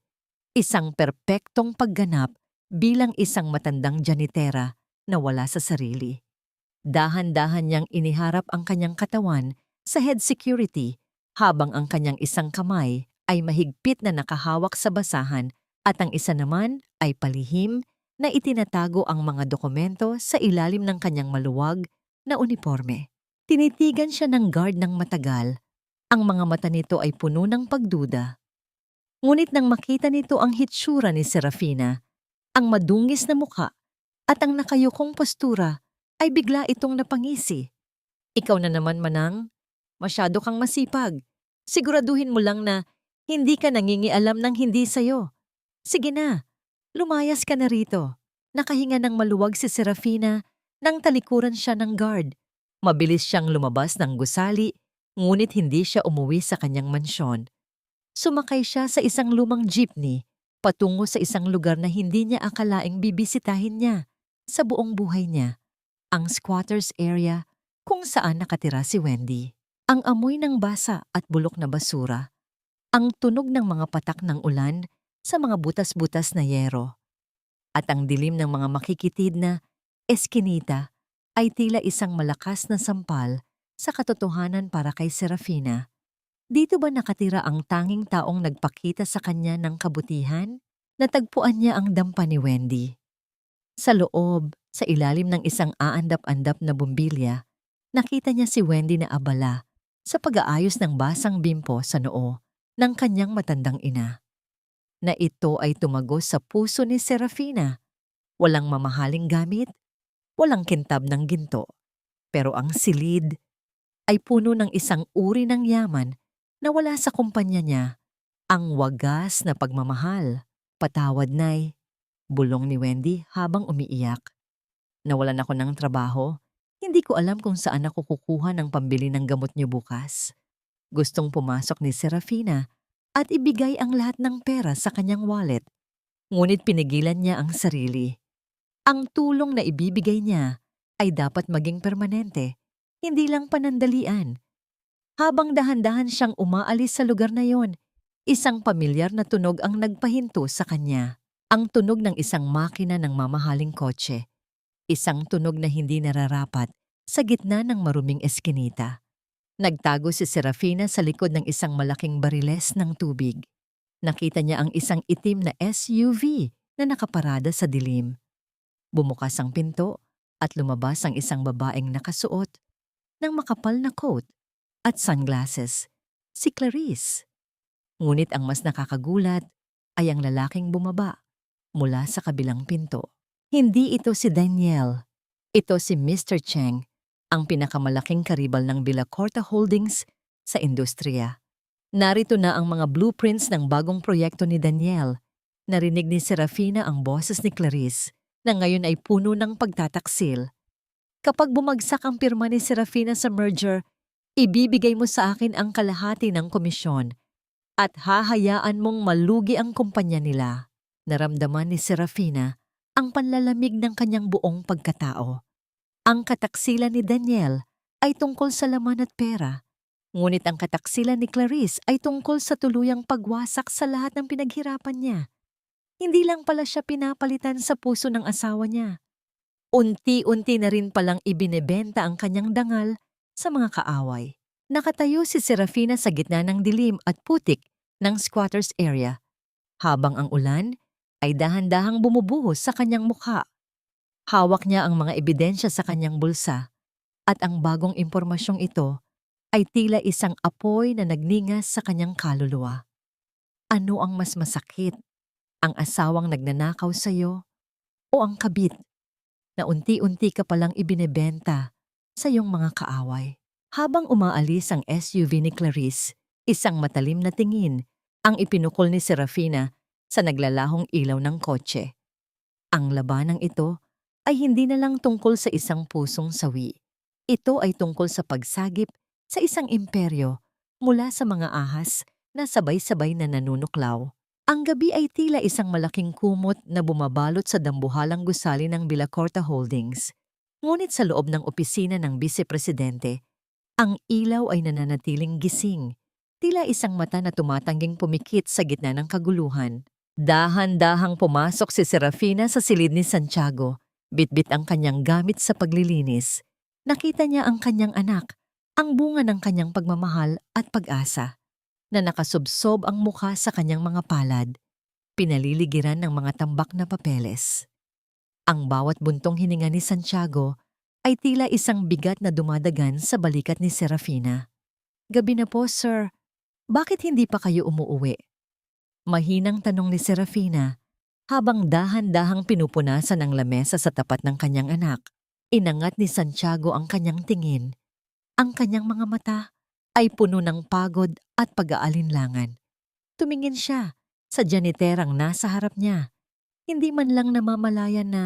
Isang perpektong pagganap bilang isang matandang janitera na wala sa sarili. Dahan-dahan niyang iniharap ang kanyang katawan sa head security habang ang kanyang isang kamay ay mahigpit na nakahawak sa basahan at ang isa naman ay palihim na itinatago ang mga dokumento sa ilalim ng kanyang maluwag na uniforme. Tinitigan siya ng guard ng matagal. Ang mga mata nito ay puno ng pagduda. Ngunit nang makita nito ang hitsura ni Serafina, ang madungis na mukha at ang nakayukong postura ay bigla itong napangisi. Ikaw na naman, Manang. Masyado kang masipag. Siguraduhin mo lang na hindi ka nangingialam ng hindi sayo. Sige na, lumayas ka na rito. Nakahinga ng maluwag si Serafina nang talikuran siya ng guard. Mabilis siyang lumabas ng gusali, ngunit hindi siya umuwi sa kanyang mansyon. Sumakay siya sa isang lumang jeepney patungo sa isang lugar na hindi niya akalaing bibisitahin niya sa buong buhay niya, ang squatters area kung saan nakatira si Wendy. Ang amoy ng basa at bulok na basura, ang tunog ng mga patak ng ulan sa mga butas-butas na yero, at ang dilim ng mga makikitid na eskinita ay tila isang malakas na sampal sa katotohanan para kay Serafina. Dito ba nakatira ang tanging taong nagpakita sa kanya ng kabutihan? Natagpuan niya ang dampa ni Wendy. Sa loob, sa ilalim ng isang aandap-andap na bumbilya, nakita niya si Wendy na abala sa pag-aayos ng basang bimpo sa noo ng kanyang matandang ina. Na ito ay tumagos sa puso ni Serafina. Walang mamahaling gamit, walang kintab ng ginto, pero ang silid ay puno ng isang uri ng yaman na wala sa kumpanya niya, ang wagas na pagmamahal. Patawad, Nay, bulong ni Wendy habang umiiyak. Nawalan ako ng trabaho. Hindi ko alam kung saan ako kukuha ng pambili ng gamot niyo bukas. Gustong pumasok ni Serafina at ibigay ang lahat ng pera sa kanyang wallet. Ngunit pinigilan niya ang sarili. Ang tulong na ibibigay niya ay dapat maging permanente, hindi lang panandalian. Habang dahan-dahan siyang umaalis sa lugar na yon, isang pamilyar na tunog ang nagpahinto sa kanya. Ang tunog ng isang makina ng mamahaling kotse. Isang tunog na hindi nararapat sa gitna ng maruming eskinita. Nagtago si Serafina sa likod ng isang malaking bariles ng tubig. Nakita niya ang isang itim na SUV na nakaparada sa dilim. Bumukas ang pinto at lumabas ang isang babaeng nakasuot ng makapal na coat at sunglasses, si Clarice. Ngunit ang mas nakakagulat ay ang lalaking bumaba mula sa kabilang pinto. Hindi ito si Daniel. Ito si Mr. Cheng, ang pinakamalaking karibal ng Villacorta Holdings sa industriya. Narito na ang mga blueprints ng bagong proyekto ni Daniel. Narinig ni Serafina ang boses ni Clarice na ngayon ay puno ng pagtataksil. Kapag bumagsak ang pirma ni Serafina sa merger, ibibigay mo sa akin ang kalahati ng komisyon at hahayaan mong malugi ang kumpanya nila. Naramdaman ni Serafina ang panlalamig ng kanyang buong pagkatao. Ang kataksilan ni Daniel ay tungkol sa laman at pera, ngunit ang kataksilan ni Clarice ay tungkol sa tuluyang pagwasak sa lahat ng pinaghirapan niya. Hindi lang pala siya pinapalitan sa puso ng asawa niya. Unti-unti na rin palang ibinebenta ang kanyang dangal sa mga kaaway. Nakatayo si Serafina sa gitna ng dilim at putik ng squatters area, habang ang ulan ay dahan-dahang bumubuhos sa kanyang mukha. Hawak niya ang mga ebidensya sa kanyang bulsa, at ang bagong impormasyong ito ay tila isang apoy na nagningas sa kanyang kaluluwa. Ano ang mas masakit? Ang asawang nagnanakaw sa'yo o ang kabit na unti-unti ka palang ibinebenta sa iyong mga kaaway? Habang umaalis ang SUV ni Clarice, isang matalim na tingin ang ipinukol ni Serafina sa naglalahong ilaw ng kotse. Ang labanang ito ay hindi na lang tungkol sa isang pusong sawi. Ito ay tungkol sa pagsagip sa isang imperyo mula sa mga ahas na sabay-sabay na nanunuklaw. Ang gabi ay tila isang malaking kumot na bumabalot sa dambuhalang gusali ng Villacorta Holdings. Ngunit sa loob ng opisina ng Vice-Presidente, ang ilaw ay nananatiling gising, tila isang mata na tumatangging pumikit sa gitna ng kaguluhan. Dahan-dahang pumasok si Serafina sa silid ni Santiago, bitbit ang kanyang gamit sa paglilinis. Nakita niya ang kanyang anak, ang bunga ng kanyang pagmamahal at pag-asa, na nakasubsob ang mukha sa kanyang mga palad, pinaliligiran ng mga tambak na papeles. Ang bawat buntong hininga ni Santiago ay tila isang bigat na dumadagan sa balikat ni Serafina. "Gabi na po, sir. Bakit hindi pa kayo umuuwi?" Mahinang tanong ni Serafina habang dahan-dahang pinupunasan ang lamesa sa tapat ng kanyang anak. Inangat ni Santiago ang kanyang tingin. Ang kanyang mga mata ay puno ng pagod at pag-aalinlangan. Tumingin siya sa janiterang nasa harap niya. Hindi man lang namamalayan na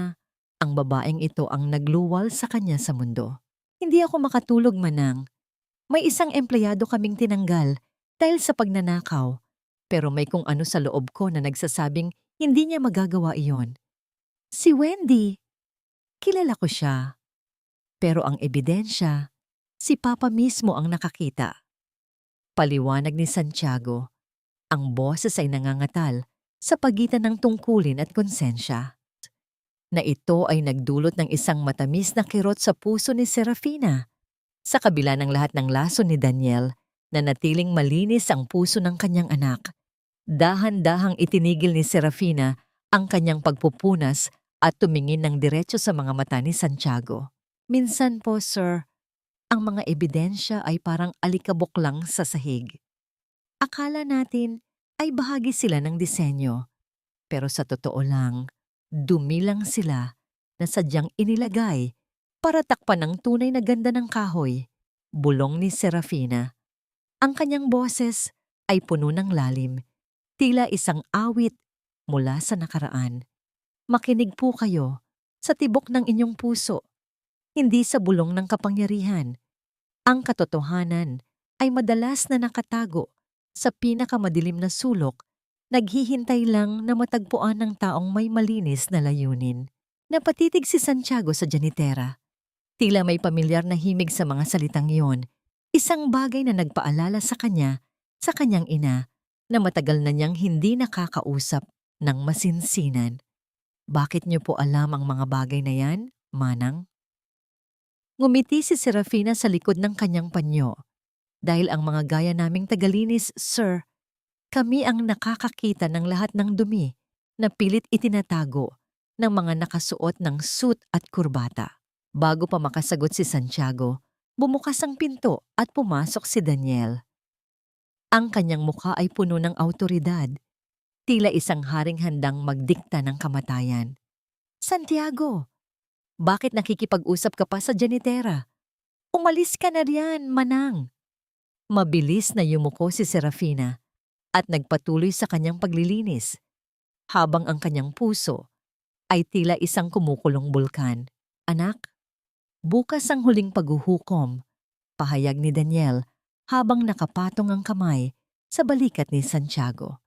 ang babaeng ito ang nagluwal sa kanya sa mundo. "Hindi ako makatulog, manang. May isang empleyado kaming tinanggal dahil sa pagnanakaw. Pero may kung ano sa loob ko na nagsasabing hindi niya magagawa iyon. Si Wendy. Kilala ko siya. Pero ang ebidensya, si Papa mismo ang nakakita." Paliwanag ni Santiago. Ang boses ay nangangatal sa pagitan ng tungkulin at konsensya. Na ito ay nagdulot ng isang matamis na kirot sa puso ni Serafina. Sa kabila ng lahat ng laso ni Daniel, na natiling malinis ang puso ng kanyang anak. Dahan-dahang itinigil ni Serafina ang kanyang pagpupunas at tumingin ng diretso sa mga mata ni Santiago. "Minsan po, sir, ang mga ebidensya ay parang alikabok lang sa sahig. Akala natin ay bahagi sila ng disenyo. Pero sa totoo lang, dumi lang sila na sadyang inilagay para takpan ang tunay na ganda ng kahoy." Bulong ni Serafina. Ang kanyang boses ay puno ng lalim, tila isang awit mula sa nakaraan. "Makinig po kayo sa tibok ng inyong puso, hindi sa bulong ng kapangyarihan. Ang katotohanan ay madalas na nakatago sa pinakamadilim na sulok, naghihintay lang na matagpuan ng taong may malinis na layunin." Napatitig si Santiago sa janitera. Tila may pamilyar na himig sa mga salitang iyon, isang bagay na nagpaalala sa kanyang ina, na matagal na niyang hindi nakakausap ng masinsinan. "Bakit niyo po alam ang mga bagay na yan, manang?" Ngumiti si Serafina sa likod ng kanyang panyo. "Dahil ang mga gaya naming tagalinis, sir, Kami ang nakakakita ng lahat ng dumi na pilit itinatago ng mga nakasuot ng suit at kurbata. Bago pa makasagot si Santiago, bumukas ang pinto at pumasok si Daniel. Ang kanyang mukha ay puno ng awtoridad, tila isang haring handang magdikta ng kamatayan. Santiago, bakit nakikipag-usap ka pa sa janitera? Umalis ka na riyan, manang. Mabilis na yumuko si Serafina at nagpatuloy sa kanyang paglilinis, habang ang kanyang puso ay tila isang kumukulong bulkan. Anak, bukas ang huling paghuhukom, pahayag ni Daniel habang nakapatong ang kamay sa balikat ni Santiago.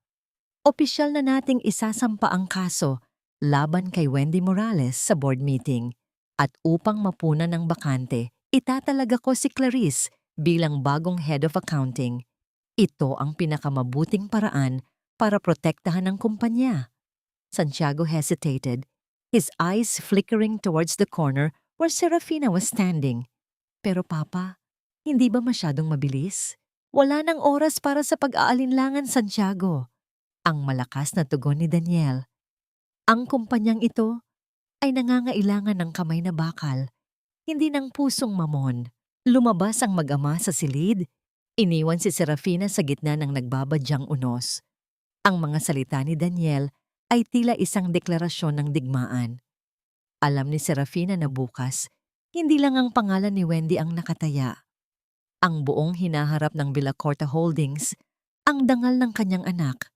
Opisyal na nating isasampa ang kaso laban kay Wendy Morales sa board meeting at upang mapunan ng bakante, itatalaga ko si Clarice bilang bagong head of accounting. Ito ang pinakamabuting paraan para protektahan ang kumpanya. Santiago hesitated, his eyes flickering towards the corner where Serafina was standing. Pero Papa, hindi ba masyadong mabilis? Wala nang oras para sa pag-aalinlangan, Santiago. Ang malakas na tugon ni Daniel. Ang kumpanyang ito ay nangangailangan ng kamay na bakal, hindi ng pusong mamon. Lumabas ang mag-ama sa silid. Iniwan si Serafina sa gitna ng nagbabadyang unos. Ang mga salita ni Daniel ay tila isang deklarasyon ng digmaan. Alam ni Serafina na bukas, hindi lang ang pangalan ni Wendy ang nakataya. Ang buong hinaharap ng Villacorta Holdings, ang dangal ng kanyang anak,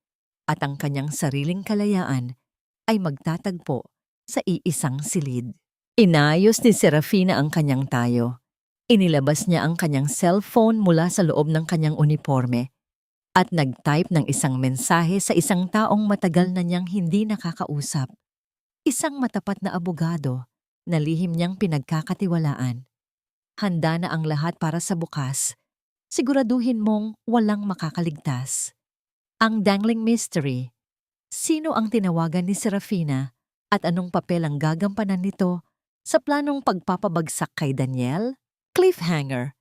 at ang kanyang sariling kalayaan ay magtatagpo sa iisang silid. Inayos ni Serafina ang kanyang tayo. Inilabas niya ang kanyang cellphone mula sa loob ng kanyang uniforme at nag-type ng isang mensahe sa isang taong matagal na niyang hindi nakakausap. Isang matapat na abogado na lihim niyang pinagkakatiwalaan. Handa na ang lahat para sa bukas. Siguraduhin mong walang makakaligtas. Ang dangling mystery. Sino ang tinawagan ni Serafina at anong papel ang gagampanan nito sa planong pagpapabagsak kay Daniel? Cliffhanger.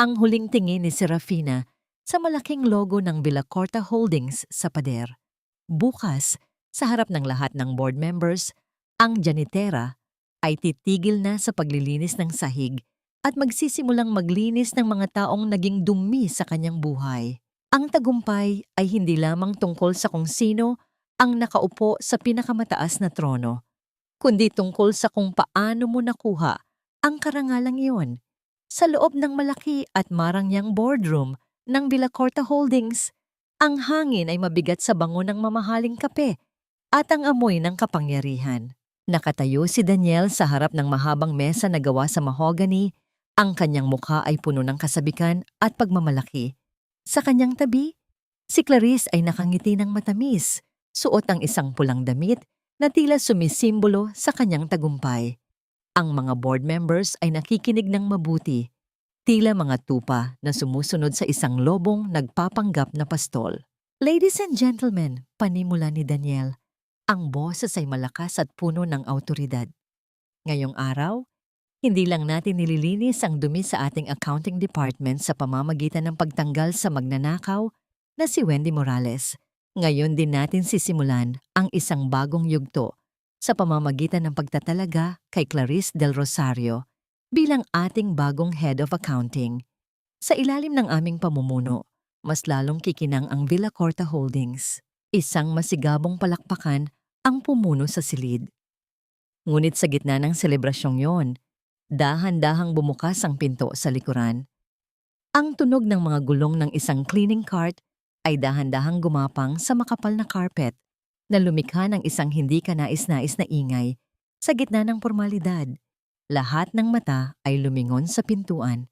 Ang huling tingin ni Serafina sa malaking logo ng Villacorta Holdings sa pader. Bukas, sa harap ng lahat ng board members, ang janitera ay titigil na sa paglilinis ng sahig at magsisimulang maglinis ng mga taong naging dumi sa kanyang buhay. Ang tagumpay ay hindi lamang tungkol sa kung sino ang nakaupo sa pinakamataas na trono, kundi tungkol sa kung paano mo nakuha ang karangalang iyon. Sa loob ng malaki at marangyang boardroom ng Villacorta Holdings, ang hangin ay mabigat sa bango ng mamahaling kape at ang amoy ng kapangyarihan. Nakatayo si Daniel sa harap ng mahabang mesa na gawa sa mahogany, ang kanyang mukha ay puno ng kasabikan at pagmamalaki. Sa kanyang tabi, si Clarice ay nakangiti ng matamis, suot ang isang pulang damit na tila sumisimbolo sa kanyang tagumpay. Ang mga board members ay nakikinig ng mabuti, tila mga tupa na sumusunod sa isang lobong nagpapanggap na pastol. Ladies and gentlemen, panimula ni Daniel, ang boses ay malakas at puno ng awtoridad. Ngayong araw, hindi lang natin nililinis ang dumi sa ating accounting department sa pamamagitan ng pagtanggal sa magnanakaw na si Wendy Morales. Ngayon din natin sisimulan ang isang bagong yugto sa pamamagitan ng pagtatalaga kay Clarice Del Rosario bilang ating bagong head of accounting. Sa ilalim ng aming pamumuno, mas lalong kikinang ang Villacorta Holdings. Isang masigabong palakpakan ang pumuno sa silid. Ngunit sa gitna ng selebrasyong yon, dahan-dahang bumukas ang pinto sa likuran. Ang tunog ng mga gulong ng isang cleaning cart ay dahan-dahang gumapang sa makapal na carpet na lumikha ng isang hindi kanais-nais na ingay sa gitna ng formalidad. Lahat ng mata ay lumingon sa pintuan.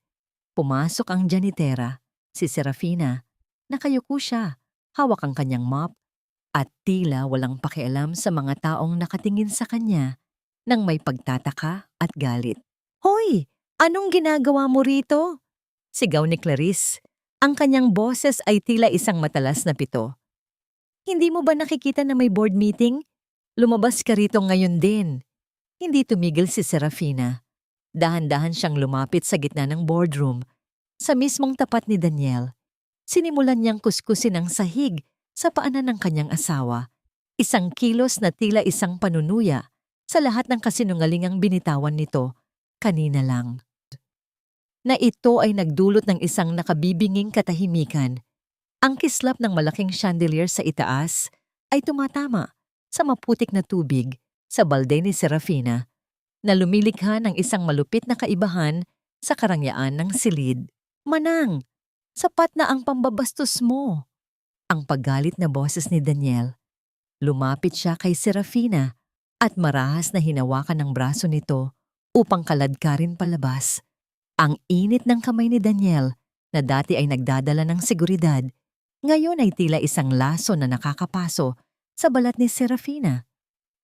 Pumasok ang janitera, si Serafina. Nakayuko siya, hawak ang kanyang mop, at tila walang pakialam sa mga taong nakatingin sa kanya nang may pagtataka at galit. "Hoy! Anong ginagawa mo rito?" Sigaw ni Clarice. Ang kanyang boses ay tila isang matalas na pito. "Hindi mo ba nakikita na may board meeting? Lumabas ka rito ngayon din." Hindi tumigil si Serafina. Dahan-dahan siyang lumapit sa gitna ng boardroom, sa mismong tapat ni Daniel. Sinimulan niyang kuskusin ang sahig Sa paanan ng kanyang asawa, isang kilos na tila isang panunuya sa lahat ng kasinungalingang binitawan nito kanina lang. Na ito ay nagdulot ng isang nakabibinging katahimikan. Ang kislap ng malaking chandelier sa itaas ay tumatama sa maputik na tubig sa balde ni Serafina na lumilikha ng isang malupit na kaibahan sa karangyaan ng silid. Manang, sapat na ang pambabastos mo. Ang paggalit na boses ni Daniel. Lumapit siya kay Serafina at marahas na hinawakan ng braso nito upang kaladkarin palabas. Ang init ng kamay ni Daniel na dati ay nagdadala ng seguridad, ngayon ay tila isang laso na nakakapaso sa balat ni Serafina.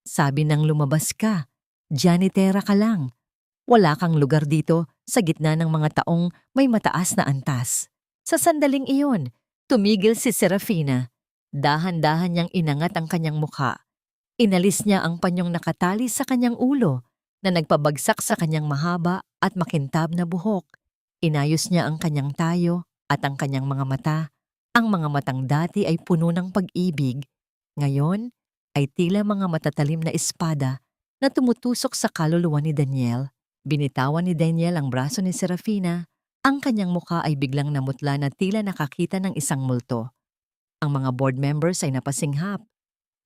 Sabi nang lumabas ka, janitera ka lang. Wala kang lugar dito sa gitna ng mga taong may mataas na antas. Sa sandaling iyon, tumigil si Serafina. Dahan-dahan niyang inangat ang kanyang mukha. Inalis niya ang panyong nakatali sa kanyang ulo na nagpabagsak sa kanyang mahaba at makintab na buhok. Inayos niya ang kanyang tayo at ang kanyang mga mata. Ang mga matang dati ay puno ng pag-ibig. Ngayon ay tila mga matatalim na espada na tumutusok sa kaluluwa ni Daniel. Binitawan ni Daniel ang braso ni Serafina. Ang kanyang mukha ay biglang namutla na tila nakakita ng isang multo. Ang mga board members ay napasinghap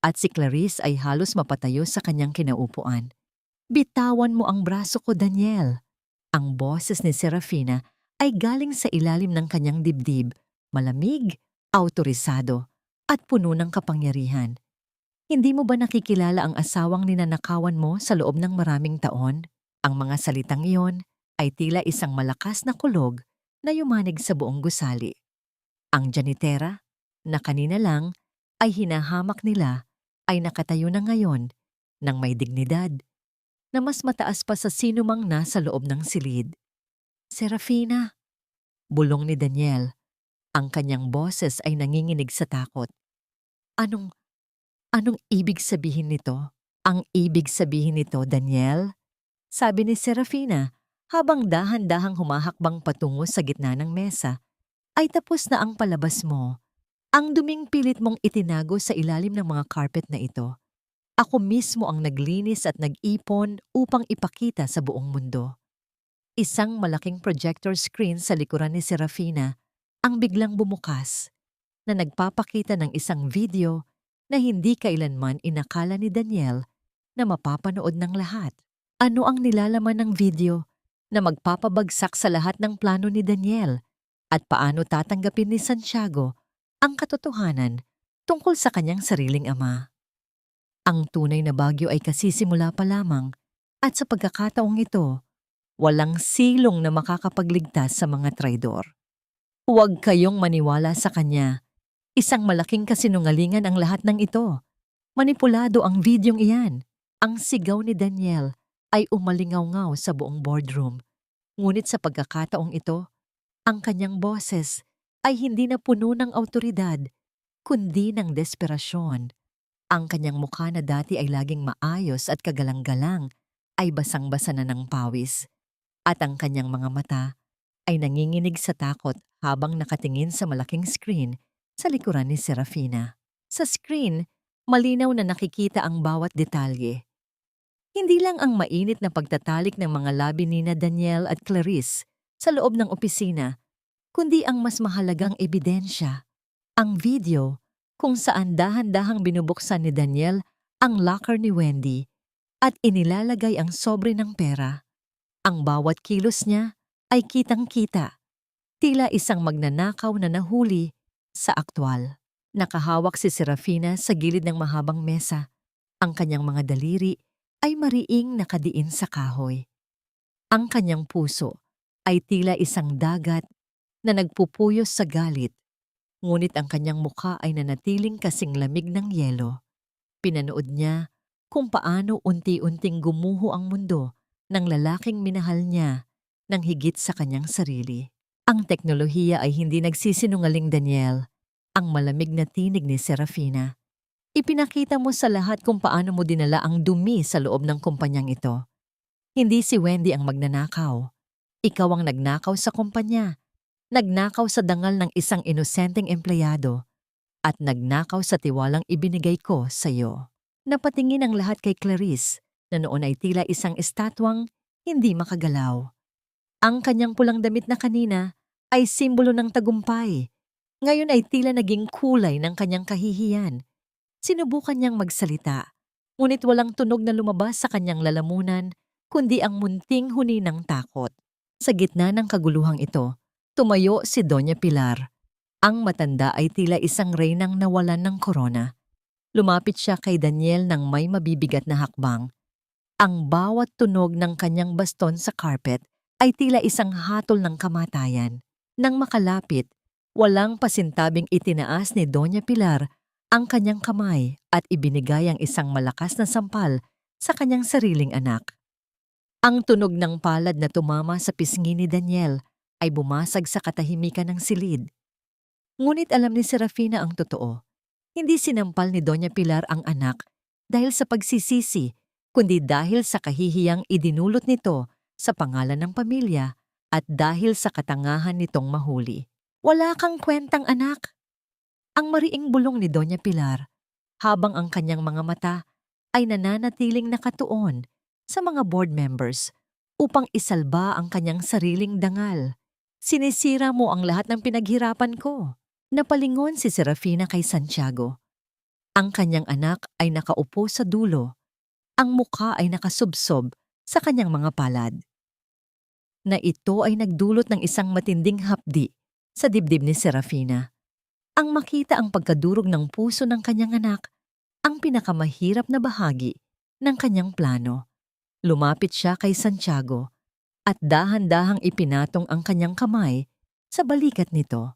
at si Clarice ay halos mapatayo sa kanyang kinaupuan. Bitawan mo ang braso ko, Daniel. Ang boses ni Serafina ay galing sa ilalim ng kanyang dibdib, malamig, autorisado, at puno ng kapangyarihan. Hindi mo ba nakikilala ang asawang ninanakawan mo sa loob ng maraming taon? Ang mga salitang iyon ay tila isang malakas na kulog na yumanig sa buong gusali. Ang janitera, na kanina lang ay hinahamak nila, ay nakatayo na ngayon ng may dignidad na mas mataas pa sa sinumang nasa loob ng silid. Serafina, bulong ni Daniel. Ang kanyang boses ay nanginginig sa takot. Anong ibig sabihin nito? Ang ibig sabihin nito, Daniel? Sabi ni Serafina habang dahan-dahang humahakbang patungo sa gitna ng mesa, ay tapos na ang palabas mo. Ang duming pilit mong itinago sa ilalim ng mga carpet na ito. Ako mismo ang naglinis at nag-ipon upang ipakita sa buong mundo. Isang malaking projector screen sa likuran ni Serafina ang biglang bumukas na nagpapakita ng isang video na hindi kailanman inakala ni Daniel na mapapanood ng lahat. Ano ang nilalaman ng video na magpapabagsak sa lahat ng plano ni Daniel at paano tatanggapin ni Santiago ang katotohanan tungkol sa kanyang sariling ama? Ang tunay na bagyo ay kasisimula pa lamang at sa pagkakataong ito, walang silong na makakapagligtas sa mga traidor. Huwag kayong maniwala sa kanya. Isang malaking kasinungalingan ang lahat ng ito. Manipulado ang videong iyan. Ang sigaw ni Daniel ay umalingaw-ngaw sa buong boardroom. Ngunit sa pagkakataong ito, ang kanyang boses ay hindi na puno ng awtoridad, kundi ng desperasyon. Ang kanyang mukha na dati ay laging maayos at kagalang-galang ay basang-basa na ng pawis. At ang kanyang mga mata ay nanginginig sa takot habang nakatingin sa malaking screen sa likuran ni Serafina. Sa screen, malinaw na nakikita ang bawat detalye. Hindi lang ang mainit na pagtatalik ng mga labi nina Daniel at Clarice sa loob ng opisina, kundi ang mas mahalagang ebidensya, ang video kung saan dahan-dahang binubuksan ni Daniel ang locker ni Wendy at inilalagay ang sobre ng pera. Ang bawat kilos niya ay kitang-kita, tila isang magnanakaw na nahuli sa aktwal. Nakahawak si Serafina sa gilid ng mahabang mesa. Ang kanyang mga daliri ay mariing nakadiin sa kahoy. Ang kanyang puso ay tila isang dagat na nagpupuyos sa galit, ngunit ang kanyang mukha ay nanatiling kasing lamig ng yelo. Pinanood niya kung paano unti-unting gumuho ang mundo ng lalaking minahal niya ng higit sa kanyang sarili. Ang teknolohiya ay hindi nagsisinungaling, Daniel. Ang malamig na tinig ni Serafina. Ipinakita mo sa lahat kung paano mo dinala ang dumi sa loob ng kumpanyang ito. Hindi si Wendy ang magnanakaw. Ikaw ang nagnakaw sa kumpanya. Nagnakaw sa dangal ng isang inosenteng empleyado. at nagnakaw sa tiwalang ibinigay ko sa iyo. Napatingin ang lahat kay Clarice na noon ay tila isang estatwang hindi makagalaw. Ang kanyang pulang damit na kanina ay simbolo ng tagumpay. Ngayon ay tila naging kulay ng kanyang kahihiyan. Sinubukan niyang magsalita, ngunit walang tunog na lumabas sa kanyang lalamunan, kundi ang munting huni ng takot. Sa gitna ng kaguluhang ito, tumayo si Doña Pilar. Ang matanda ay tila isang reynang nawalan ng korona. Lumapit siya kay Daniel ng may mabibigat na hakbang. Ang bawat tunog ng kanyang baston sa carpet ay tila isang hatol ng kamatayan. Nang makalapit, walang pasintabing itinaas ni Doña Pilar ang kanyang kamay at ibinigay ang isang malakas na sampal sa kanyang sariling anak. Ang tunog ng palad na tumama sa pisngi ni Daniel ay bumasag sa katahimikan ng silid. Ngunit alam ni Serafina ang totoo. Hindi sinampal ni Doña Pilar ang anak dahil sa pagsisisi, kundi dahil sa kahihiyang idinulot nito sa pangalan ng pamilya at dahil sa katangahan nitong mahuli. Wala kang kwentang anak. Ang mariing bulong ni Doña Pilar, habang ang kanyang mga mata ay nananatiling nakatuon sa mga board members upang isalba ang kanyang sariling dangal. Sinisira mo ang lahat ng pinaghirapan ko. Napalingon si Serafina kay Santiago. Ang kanyang anak ay nakaupo sa dulo. Ang mukha ay nakasubsob sa kanyang mga palad. Na ito ay nagdulot ng isang matinding hapdi sa dibdib ni Serafina. Ang makita ang pagkadurog ng puso ng kanyang anak, ang pinakamahirap na bahagi ng kanyang plano. Lumapit siya kay Santiago at dahan-dahang ipinatong ang kanyang kamay sa balikat nito.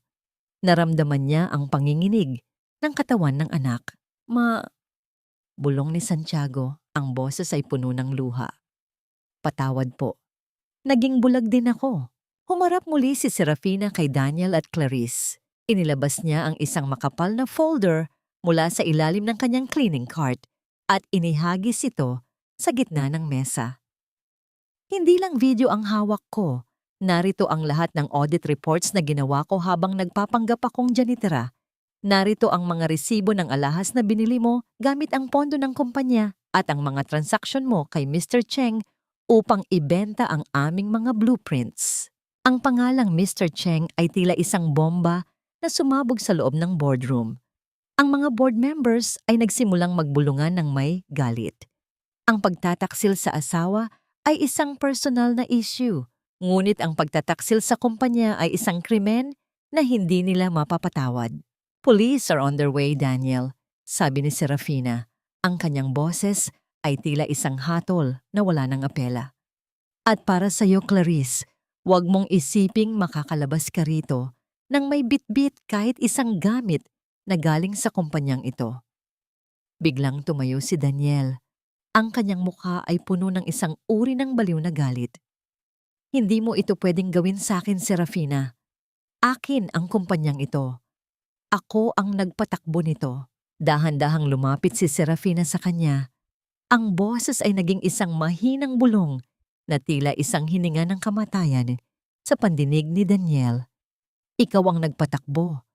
Naramdaman niya ang panginginig ng katawan ng anak. Bulong ni Santiago, ang boses ay puno ng luha. Patawad po. Naging bulag din ako. Humarap muli si Serafina kay Daniel at Clarice. Inilabas niya ang isang makapal na folder mula sa ilalim ng kanyang cleaning cart at inihagis ito sa gitna ng mesa. Hindi lang video ang hawak ko. Narito ang lahat ng audit reports na ginawa ko habang nagpapanggap akong janitera. Narito ang mga resibo ng alahas na binili mo gamit ang pondo ng kumpanya at ang mga transaksyon mo kay Mr. Cheng upang ibenta ang aming mga blueprints. Ang pangalang Mr. Cheng ay tila isang bomba na sumabog sa loob ng boardroom. Ang mga board members ay nagsimulang magbulungan ng may galit. Ang pagtataksil sa asawa ay isang personal na issue. Ngunit ang pagtataksil sa kumpanya ay isang krimen na hindi nila mapapatawad. Police are on their way, Daniel, sabi ni Serafina. Ang kanyang boses ay tila isang hatol na wala ng apela. At para sa iyo, Clarice, huwag mong isiping makakalabas ka rito nang may bitbit kahit isang gamit na galing sa kumpanyang ito. Biglang tumayo si Daniel. Ang kanyang mukha ay puno ng isang uri ng baliw na galit. Hindi mo ito pwedeng gawin sa akin, Serafina. Akin ang kumpanyang ito. Ako ang nagpatakbo nito. Dahan-dahang lumapit si Serafina sa kanya. Ang boses ay naging isang mahinang bulong na tila isang hininga ng kamatayan sa pandinig ni Daniel. Ikaw ang nagpatakbo,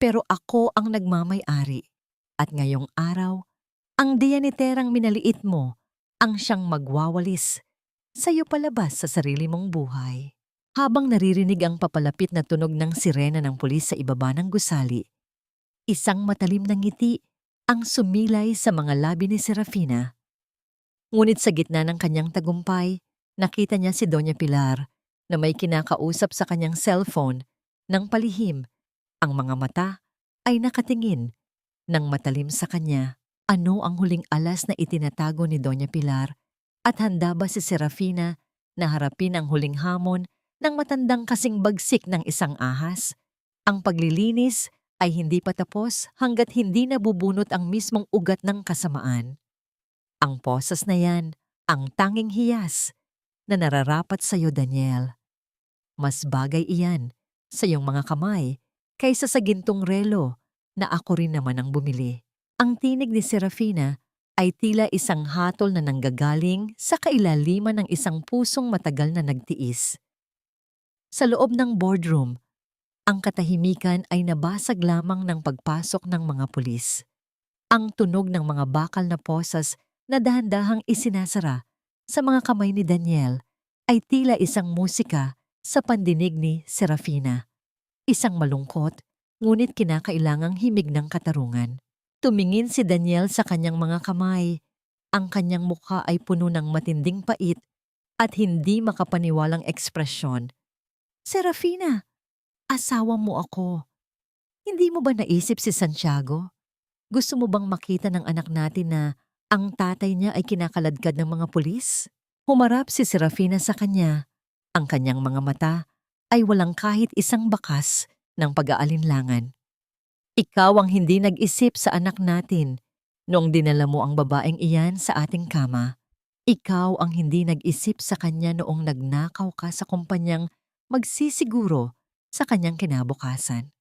pero ako ang nagmamay-ari. At ngayong araw, ang diyaniterang minaliit mo ang siyang magwawalis sa'yo palabas sa sarili mong buhay. Habang naririnig ang papalapit na tunog ng sirena ng pulis sa ibaba ng gusali, isang matalim na ngiti ang sumilay sa mga labi ni Serafina. Ngunit sa gitna ng kanyang tagumpay, nakita niya si Doña Pilar na may kinakausap sa kanyang cellphone ng palihim. Ang mga mata ay nakatingin ng matalim sa kanya. Ano ang huling alas na itinatago ni Doña Pilar? At handa ba si Serafina na harapin ang huling hamon ng matandang kasing bagsik ng isang ahas? Ang paglilinis ay hindi pa tapos hanggat hindi nabubunot ang mismong ugat ng kasamaan. Ang posas na yan, ang tanging hiyas na nararapat sa iyo, Daniel. Mas bagay iyan sa iyong mga kamay kaysa sa gintong relo na ako rin naman ang bumili. Ang tinig ni Serafina ay tila isang hatol na nanggagaling sa kailaliman ng isang pusong matagal na nagtiis. Sa loob ng boardroom, Ang katahimikan ay nabasag lamang ng pagpasok ng mga pulis. Ang tunog ng mga bakal na posas na dahan-dahang isinasara sa mga kamay ni Daniel ay tila isang musika sa pandinig ni Serafina. Isang malungkot, ngunit kinakailangang himig ng katarungan. Tumingin si Daniel sa kanyang mga kamay. Ang kanyang mukha ay puno ng matinding pait at hindi makapaniwalang ekspresyon. Serafina, asawa mo ako. Hindi mo ba naisip si Santiago? Gusto mo bang makita ng anak natin na ang tatay niya ay kinakaladkad ng mga pulis? Humarap si Serafina sa kanya. Ang kanyang mga mata ay walang kahit isang bakas ng pag-aalinlangan. Ikaw ang hindi nag-isip sa anak natin noong dinala mo ang babaeng iyan sa ating kama. Ikaw ang hindi nag-isip sa kanya noong nagnakaw ka sa kumpanyang magsisiguro sa kanyang kinabukasan.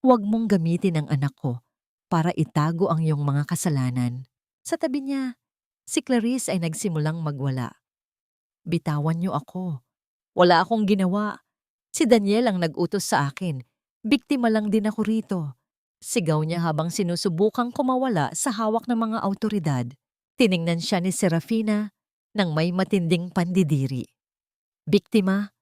Huwag mong gamitin ang anak ko para itago ang iyong mga kasalanan. Sa tabi niya, si Clarice ay nagsimulang magwala. Bitawan niyo ako. Wala akong ginawa. Si Daniel ang nag-utos sa akin. Biktima lang din ako rito. Sigaw niya habang sinusubukang kumawala sa hawak ng mga awtoridad. Tiningnan siya ni Serafina nang may matinding pandidiri. Biktima?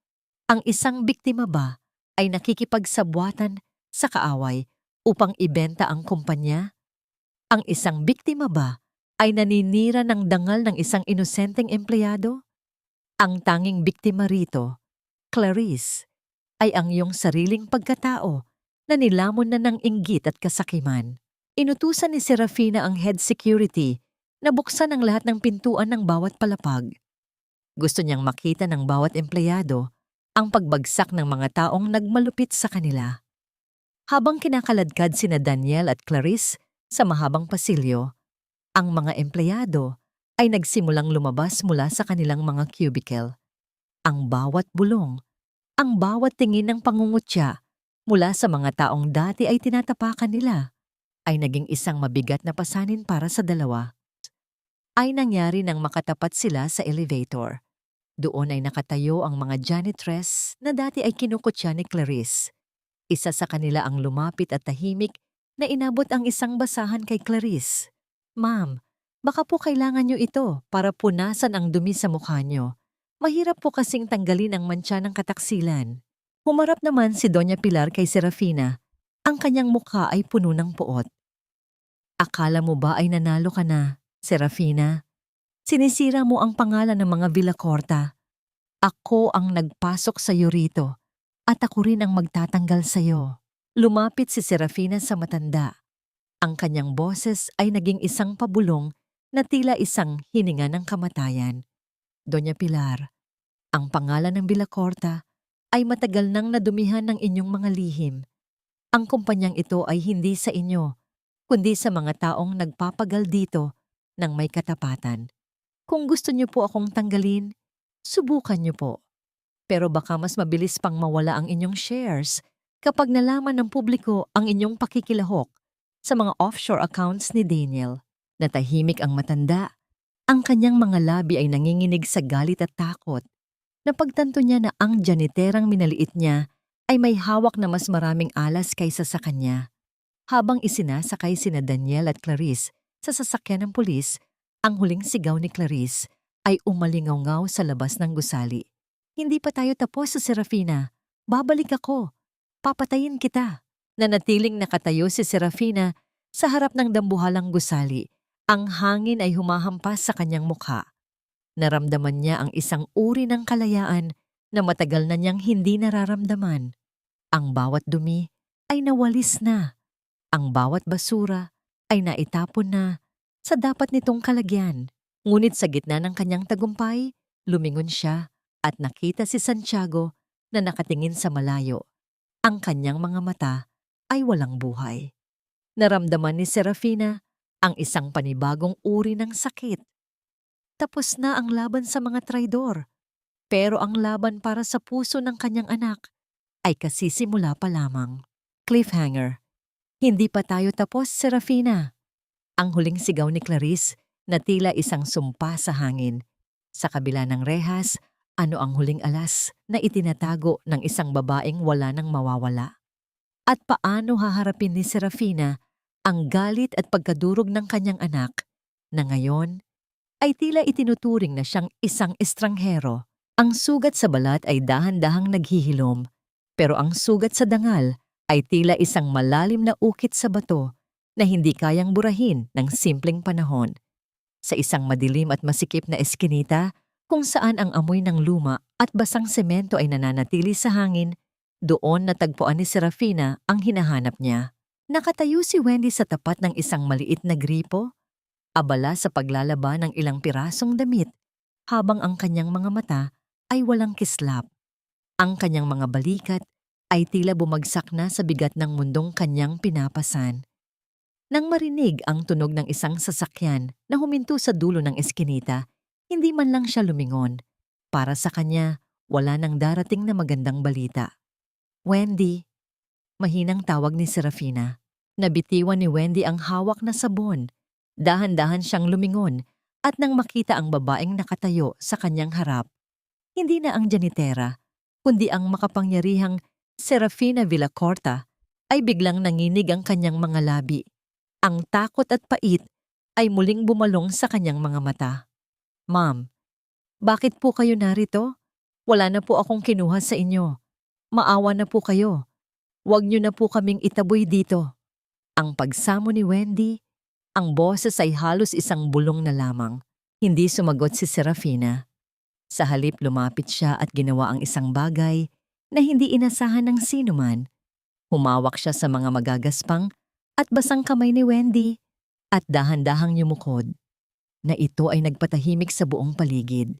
Ang isang biktima ba ay nakikipagsabwatan sa kaaway upang ibenta ang kumpanya? Ang isang biktima ba ay naninira ng dangal ng isang inosenteng empleyado? Ang tanging biktima rito, Clarice, ay ang iyong sariling pagkatao na nilamon na ng inggit at kasakiman. Inutusan ni Serafina ang head security na buksan ang lahat ng pintuan ng bawat palapag. Gusto niyang makita ng bawat empleyado ang pagbagsak ng mga taong nagmalupit sa kanila. Habang kinakaladkad sina Daniel at Clarice sa mahabang pasilyo, ang mga empleyado ay nagsimulang lumabas mula sa kanilang mga cubicle. Ang bawat bulong, ang bawat tingin ng pangungutya mula sa mga taong dati ay tinatapakan nila ay naging isang mabigat na pasanin para sa dalawa. Ay nangyari nang makatapat sila sa elevator. Doon ay nakatayo ang mga janitress na dati ay kinukutya ni Clarice. Isa sa kanila ang lumapit at tahimik na inabot ang isang basahan kay Clarice. Ma'am, baka po kailangan niyo ito para punasan ang dumi sa mukha niyo. Mahirap po kasing tanggalin ang mantsa ng kataksilan. Humarap naman si Doña Pilar kay Serafina. Ang kanyang mukha ay puno ng puot. Akala mo ba ay nanalo ka na, Serafina? Sinisira mo ang pangalan ng mga Villacorta. Ako ang nagpasok sa iyo rito at ako rin ang magtatanggal sa iyo. Lumapit si Serafina sa matanda. Ang kanyang boses ay naging isang pabulong na tila isang hininga ng kamatayan. Doña Pilar, ang pangalan ng Villacorta ay matagal nang nadumihan ng inyong mga lihim. Ang kumpanyang ito ay hindi sa inyo, kundi sa mga taong nagpapagal dito ng may katapatan. Kung gusto niyo po akong tanggalin, subukan niyo po. Pero baka mas mabilis pang mawala ang inyong shares kapag nalaman ng publiko ang inyong pakikilahok sa mga offshore accounts ni Daniel. Natahimik ang matanda. Ang kanyang mga labi ay nanginginig sa galit at takot. Napagtanto niya na ang janiterang minaliit niya ay may hawak na mas maraming alas kaysa sa kanya. Habang isinasakay sina Daniel at Clarice sa sasakyan ng pulis, ang huling sigaw ni Clarice ay umalingaw-ngaw sa labas ng gusali. Hindi pa tayo tapos sa Serafina. Babalik ako. Papatayin kita. Nanatiling nakatayo si Serafina sa harap ng dambuhalang gusali. Ang hangin ay humahampas sa kanyang mukha. Naramdaman niya ang isang uri ng kalayaan na matagal na niyang hindi nararamdaman. Ang bawat dumi ay nawalis na. Ang bawat basura ay naitapon na sa dapat nitong kalagyan. Ngunit sa gitna ng kanyang tagumpay, lumingon siya at nakita si Santiago na nakatingin sa malayo. Ang kanyang mga mata ay walang buhay. Naramdaman ni Serafina ang isang panibagong uri ng sakit. Tapos na ang laban sa mga traidor, pero ang laban para sa puso ng kanyang anak ay kasisimula pa lamang. Cliffhanger. Hindi pa tayo tapos, Serafina. Ang huling sigaw ni Clarice na tila isang sumpa sa hangin. Sa kabila ng rehas, ano ang huling alas na itinatago ng isang babaeng wala nang mawawala? At paano haharapin ni Serafina ang galit at pagkadurog ng kanyang anak na ngayon ay tila itinuturing na siyang isang estranghero. Ang sugat sa balat ay dahan-dahang naghihilom, pero ang sugat sa dangal ay tila isang malalim na ukit sa bato na hindi kayang burahin ng simpleng panahon. Sa isang madilim at masikip na eskinita, kung saan ang amoy ng luma at basang semento ay nananatili sa hangin, doon natagpuan ni Serafina ang hinahanap niya. Nakatayo si Wendy sa tapat ng isang maliit na gripo, abala sa paglalaba ng ilang pirasong damit, habang ang kanyang mga mata ay walang kislap. Ang kanyang mga balikat ay tila bumagsak na sa bigat ng mundong kanyang pinapasan. Nang marinig ang tunog ng isang sasakyan na huminto sa dulo ng eskinita, hindi man lang siya lumingon. Para sa kanya, wala nang darating na magandang balita. Wendy, mahinang tawag ni Serafina. Nabitiwan ni Wendy ang hawak na sabon. Dahan-dahan siyang lumingon at nang makita ang babaeng nakatayo sa kanyang harap, hindi na ang janitera, kundi ang makapangyarihang Serafina Villacorta, ay biglang nanginig ang kanyang mga labi. Ang takot at pait ay muling bumalong sa kanyang mga mata. Ma'am, bakit po kayo narito? Wala na po akong kinuha sa inyo. Maawa na po kayo. Huwag niyo na po kaming itaboy dito. Ang pagsamo ni Wendy, ang boses ay halos isang bulong na lamang. Hindi sumagot si Serafina. Sa halip lumapit siya at ginawa ang isang bagay na hindi inasahan ng sinuman. Humawak siya sa mga magagaspang at basang kamay ni Wendy at dahan-dahang yumukod, na ito ay nagpatahimik sa buong paligid.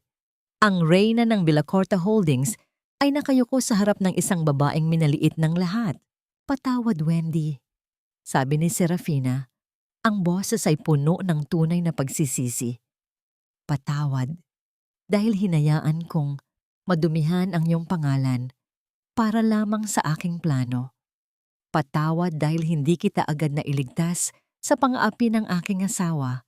Ang reyna ng Villacorta Holdings ay nakayuko sa harap ng isang babaeng minaliit ng lahat. Patawad, Wendy, sabi ni Serafina. Ang boses ay puno ng tunay na pagsisisi. Patawad, dahil hinayaan kong madumihan ang iyong pangalan para lamang sa aking plano. Patawad dahil hindi kita agad na iligtas sa pang-aapi ng aking asawa.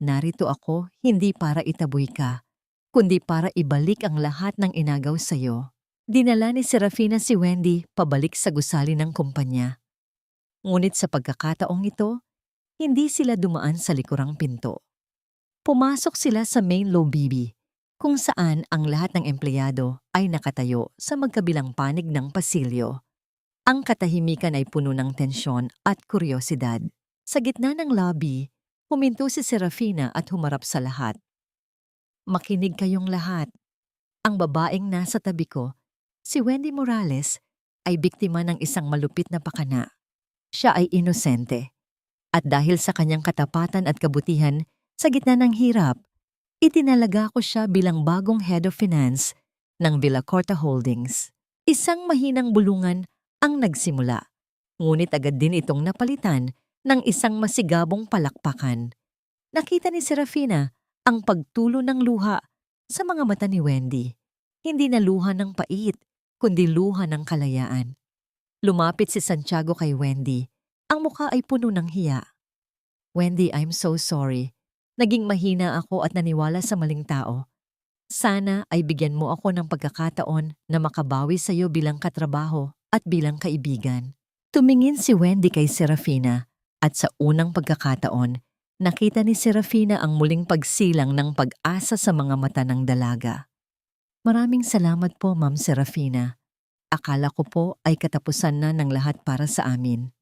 Narito ako hindi para itaboy ka, kundi para ibalik ang lahat ng inagaw sa iyo. Dinala ni Serafina si Wendy pabalik sa gusali ng kumpanya. Ngunit sa pagkakataong ito, hindi sila dumaan sa likurang pinto. Pumasok sila sa main lobby, kung saan ang lahat ng empleyado ay nakatayo sa magkabilang panig ng pasilyo. Ang katahimikan ay puno ng tensyon at kuryosidad. Sa gitna ng lobby, huminto si Serafina at humarap sa lahat. Makinig kayong lahat. Ang babaeng nasa tabi ko, si Wendy Morales, ay biktima ng isang malupit na pakana. Siya ay inosente. At dahil sa kanyang katapatan at kabutihan sa gitna ng hirap, itinalaga ko siya bilang bagong head of finance ng Villacorta Holdings. Isang mahinang bulungan ang nagsimula, ngunit agad din itong napalitan ng isang masigabong palakpakan. Nakita ni Serafina ang pagtulo ng luha sa mga mata ni Wendy. Hindi na luha ng pait, kundi luha ng kalayaan. Lumapit si Santiago kay Wendy. Ang mukha ay puno ng hiya. Wendy, I'm so sorry. Naging mahina ako at naniwala sa maling tao. Sana ay bigyan mo ako ng pagkakataon na makabawi sa iyo bilang katrabaho at bilang kaibigan. Tumingin si Wendy kay Serafina at sa unang pagkakataon, nakita ni Serafina ang muling pagsilang ng pag-asa sa mga mata ng dalaga. Maraming salamat po, Ma'am Serafina. Akala ko po ay katapusan na ng lahat para sa amin.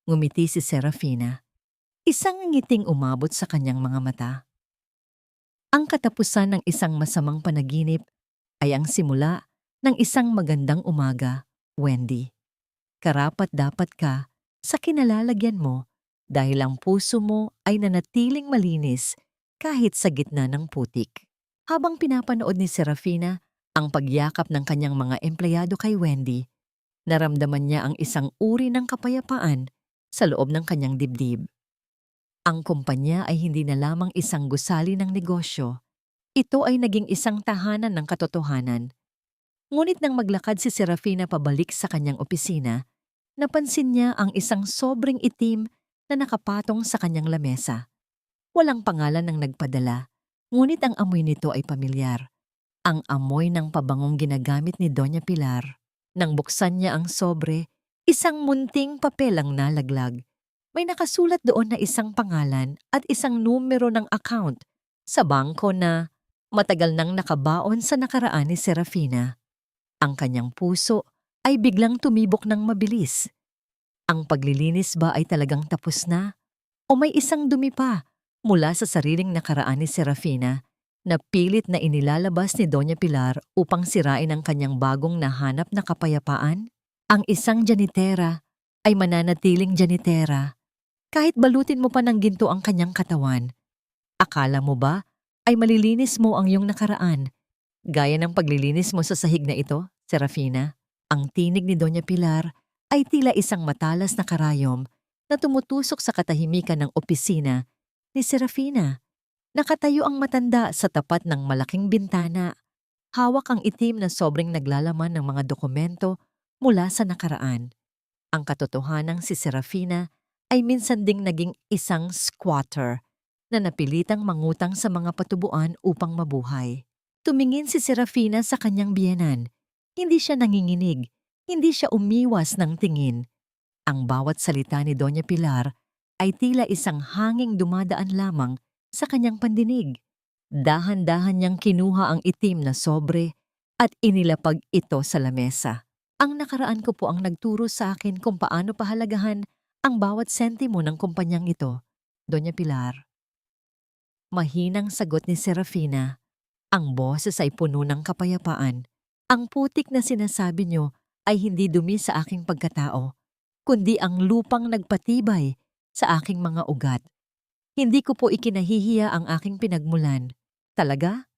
Ngumiti si Serafina. Isang ngiting umabot sa kanyang mga mata. Ang katapusan ng isang masamang panaginip ay ang simula ng isang magandang umaga, Wendy. Karapat-dapat ka sa kinalalagyan mo dahil ang puso mo ay nanatiling malinis kahit sa gitna ng putik. Habang pinapanood ni Serafina ang pagyakap ng kanyang mga empleyado kay Wendy, naramdaman niya ang isang uri ng kapayapaan sa loob ng kanyang dibdib. Ang kumpanya ay hindi na lamang isang gusali ng negosyo. Ito ay naging isang tahanan ng katotohanan. Ngunit nang maglakad si Serafina pabalik sa kanyang opisina, napansin niya ang isang sobrang itim na nakapatong sa kanyang lamesa. Walang pangalan ng nagpadala, ngunit ang amoy nito ay pamilyar. Ang amoy ng pabangong ginagamit ni Doña Pilar. Nang buksan niya ang sobre, Isang munting papel ang nalaglag. May nakasulat doon na isang pangalan at isang numero ng account sa bangko na matagal nang nakabaon sa nakaraan ni Serafina. Ang kanyang puso ay biglang tumibok ng mabilis. Ang paglilinis ba ay talagang tapos na? O may isang dumi pa mula sa sariling nakaraan ni Serafina na pilit na inilalabas ni Doña Pilar upang sirain ang kanyang bagong nahanap na kapayapaan? Ang isang janitera ay mananatiling janitera kahit balutin mo pa ng ginto ang kanyang katawan. Akala mo ba ay malilinis mo ang iyong nakaraan gaya ng paglilinis mo sa sahig na ito, Serafina? Ang tinig ni Doña Pilar ay tila isang matalas na karayom na tumutusok sa katahimikan ng opisina ni Serafina. Nakatayo ang matanda sa tapat ng malaking bintana. Hawak ang itim na sobrang naglalaman ng mga dokumento mula sa nakaraan. Ang katotohanang si Serafina ay minsan ding naging isang squatter na napilitang mangutang sa mga patubuan upang mabuhay. Tumingin si Serafina sa kanyang biyenan. Hindi siya nanginginig, hindi siya umiwas ng tingin. Ang bawat salita ni Doña Pilar ay tila isang hanging dumadaan lamang sa kanyang pandinig. Dahan-dahan niyang kinuha ang itim na sobre at inilapag ito sa lamesa. Ang nakaraan ko po ang nagturo sa akin kung paano pahalagahan ang bawat sentimo ng kumpanyang ito, Doña Pilar. Mahinang sagot ni Serafina. Ang boses ay puno ng kapayapaan. Ang putik na sinasabi niyo ay hindi dumi sa aking pagkatao, kundi ang lupang nagpatibay sa aking mga ugat. Hindi ko po ikinahihiya ang aking pinagmulan. Talaga?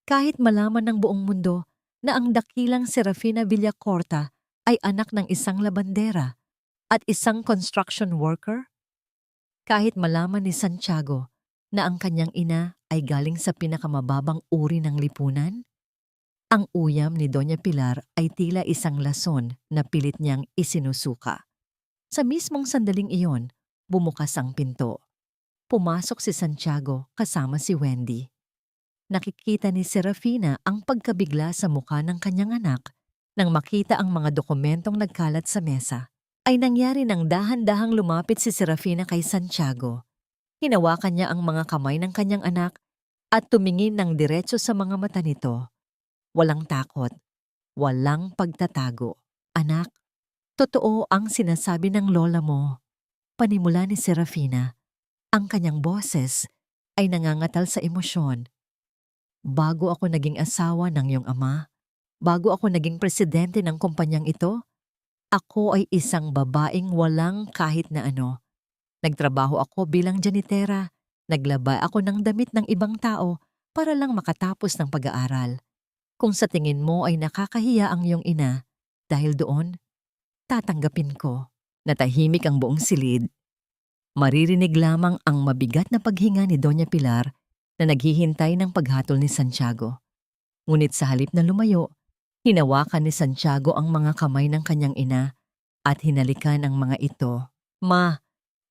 Kahit malaman ng buong mundo na ang dakilang Serafina Villacorta ay anak ng isang labandera at isang construction worker? Kahit malaman ni Santiago na ang kanyang ina ay galing sa pinakamababang uri ng lipunan? Ang uyam ni Doña Pilar ay tila isang lason na pilit niyang isinusuka. Sa mismong sandaling iyon, bumukas ang pinto. Pumasok si Santiago kasama si Wendy. Nakikita ni Serafina ang pagkabigla sa mukha ng kanyang anak nang makita ang mga dokumentong nagkalat sa mesa. Ay nangyari nang dahan-dahang lumapit si Serafina kay Santiago. Hinawakan niya ang mga kamay ng kanyang anak at tumingin ng diretso sa mga mata nito. Walang takot, walang pagtatago. Anak, totoo ang sinasabi ng lola mo. Panimula ni Serafina. Ang kanyang boses ay nangangatal sa emosyon. Bago ako naging asawa ng iyong ama, bago ako naging presidente ng kumpanyang ito, ako ay isang babaeng walang kahit na ano. Nagtrabaho ako bilang janitera, naglaba ako ng damit ng ibang tao para lang makatapos ng pag-aaral. Kung sa tingin mo ay nakakahiya ang iyong ina, dahil doon, tatanggapin ko. Natahimik ang buong silid. Maririnig lamang ang mabigat na paghinga ni Doña Pilar na naghihintay ng paghatol ni Santiago. Ngunit sa halip na lumayo, hinawakan ni Santiago ang mga kamay ng kanyang ina at hinalikan ang mga ito. Ma,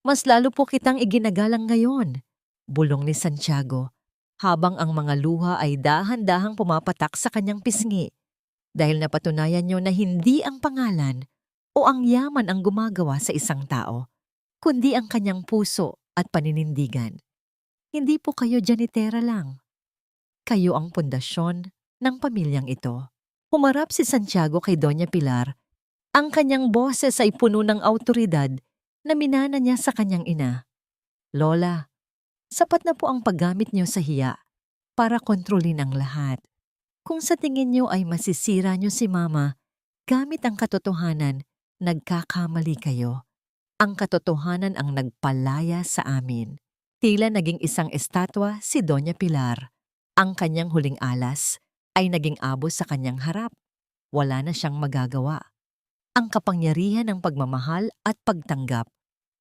mas lalo po kitang iginagalang ngayon, bulong ni Santiago, habang ang mga luha ay dahan-dahang pumapatak sa kanyang pisngi dahil napatunayan niyo na hindi ang pangalan o ang yaman ang gumagawa sa isang tao, kundi ang kanyang puso at paninindigan. Hindi po kayo janitera lang. Kayo ang pundasyon ng pamilyang ito. Humarap si Santiago kay Doña Pilar. Ang kanyang boses ay puno ng awtoridad na minana niya sa kanyang ina. Lola, sapat na po ang paggamit niyo sa hiya para kontrolin ang lahat. Kung sa tingin niyo ay masisira niyo si Mama, gamit ang katotohanan, nagkakamali kayo. Ang katotohanan ang nagpalaya sa amin. Tila naging isang estatwa si Doña Pilar. Ang kanyang huling alas ay naging abo sa kanyang harap. Wala na siyang magagawa. Ang kapangyarihan ng pagmamahal at pagtanggap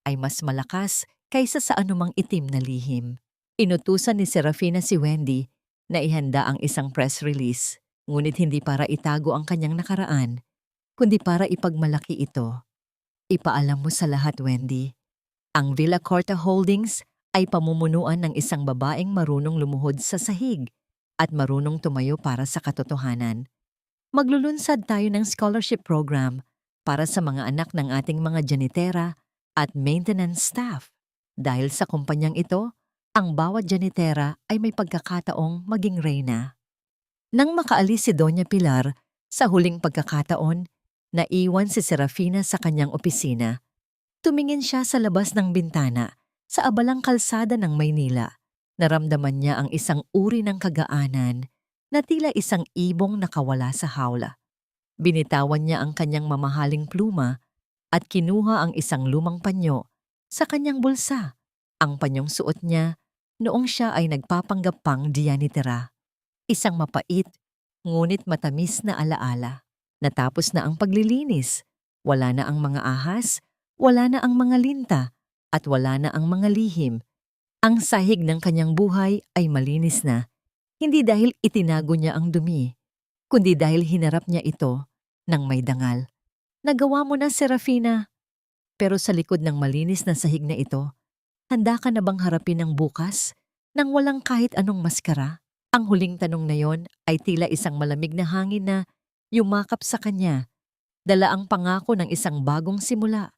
ay mas malakas kaysa sa anumang itim na lihim. Inutusan ni Serafina si Wendy na ihanda ang isang press release, ngunit hindi para itago ang kanyang nakaraan, kundi para ipagmalaki ito. Ipaalam mo sa lahat, Wendy. Ang Villacorta Holdings ay pamumunuan ng isang babaeng marunong lumuhod sa sahig at marunong tumayo para sa katotohanan. Maglulunsad tayo ng scholarship program para sa mga anak ng ating mga janitera at maintenance staff. Dahil sa kumpanyang ito, ang bawat janitera ay may pagkakataong maging reyna. Nang makaalis si Doña Pilar, sa huling pagkakataon, naiwan si Serafina sa kanyang opisina. Tumingin siya sa labas ng bintana, sa abalang kalsada ng Maynila. Naramdaman niya ang isang uri ng kagaanan na tila isang ibong nakawala sa hawla. Binitawan niya ang kanyang mamahaling pluma at kinuha ang isang lumang panyo sa kanyang bulsa. Ang panyong suot niya noong siya ay nagpapanggap pang diyanitera. Isang mapait, ngunit matamis na alaala. Natapos na ang paglilinis. Wala na ang mga ahas, wala na ang mga linta, at wala na ang mga lihim. Ang sahig ng kanyang buhay ay malinis na, hindi dahil itinago niya ang dumi, kundi dahil hinarap niya ito ng may dangal. Nagawa mo na, Serafina. Pero sa likod ng malinis na sahig na ito, handa ka na bang harapin ang bukas nang walang kahit anong maskara? Ang huling tanong na yon ay tila isang malamig na hangin na yumakap sa kanya, dala ang pangako ng isang bagong simula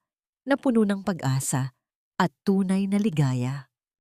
na puno ng pag-asa at tunay na ligaya.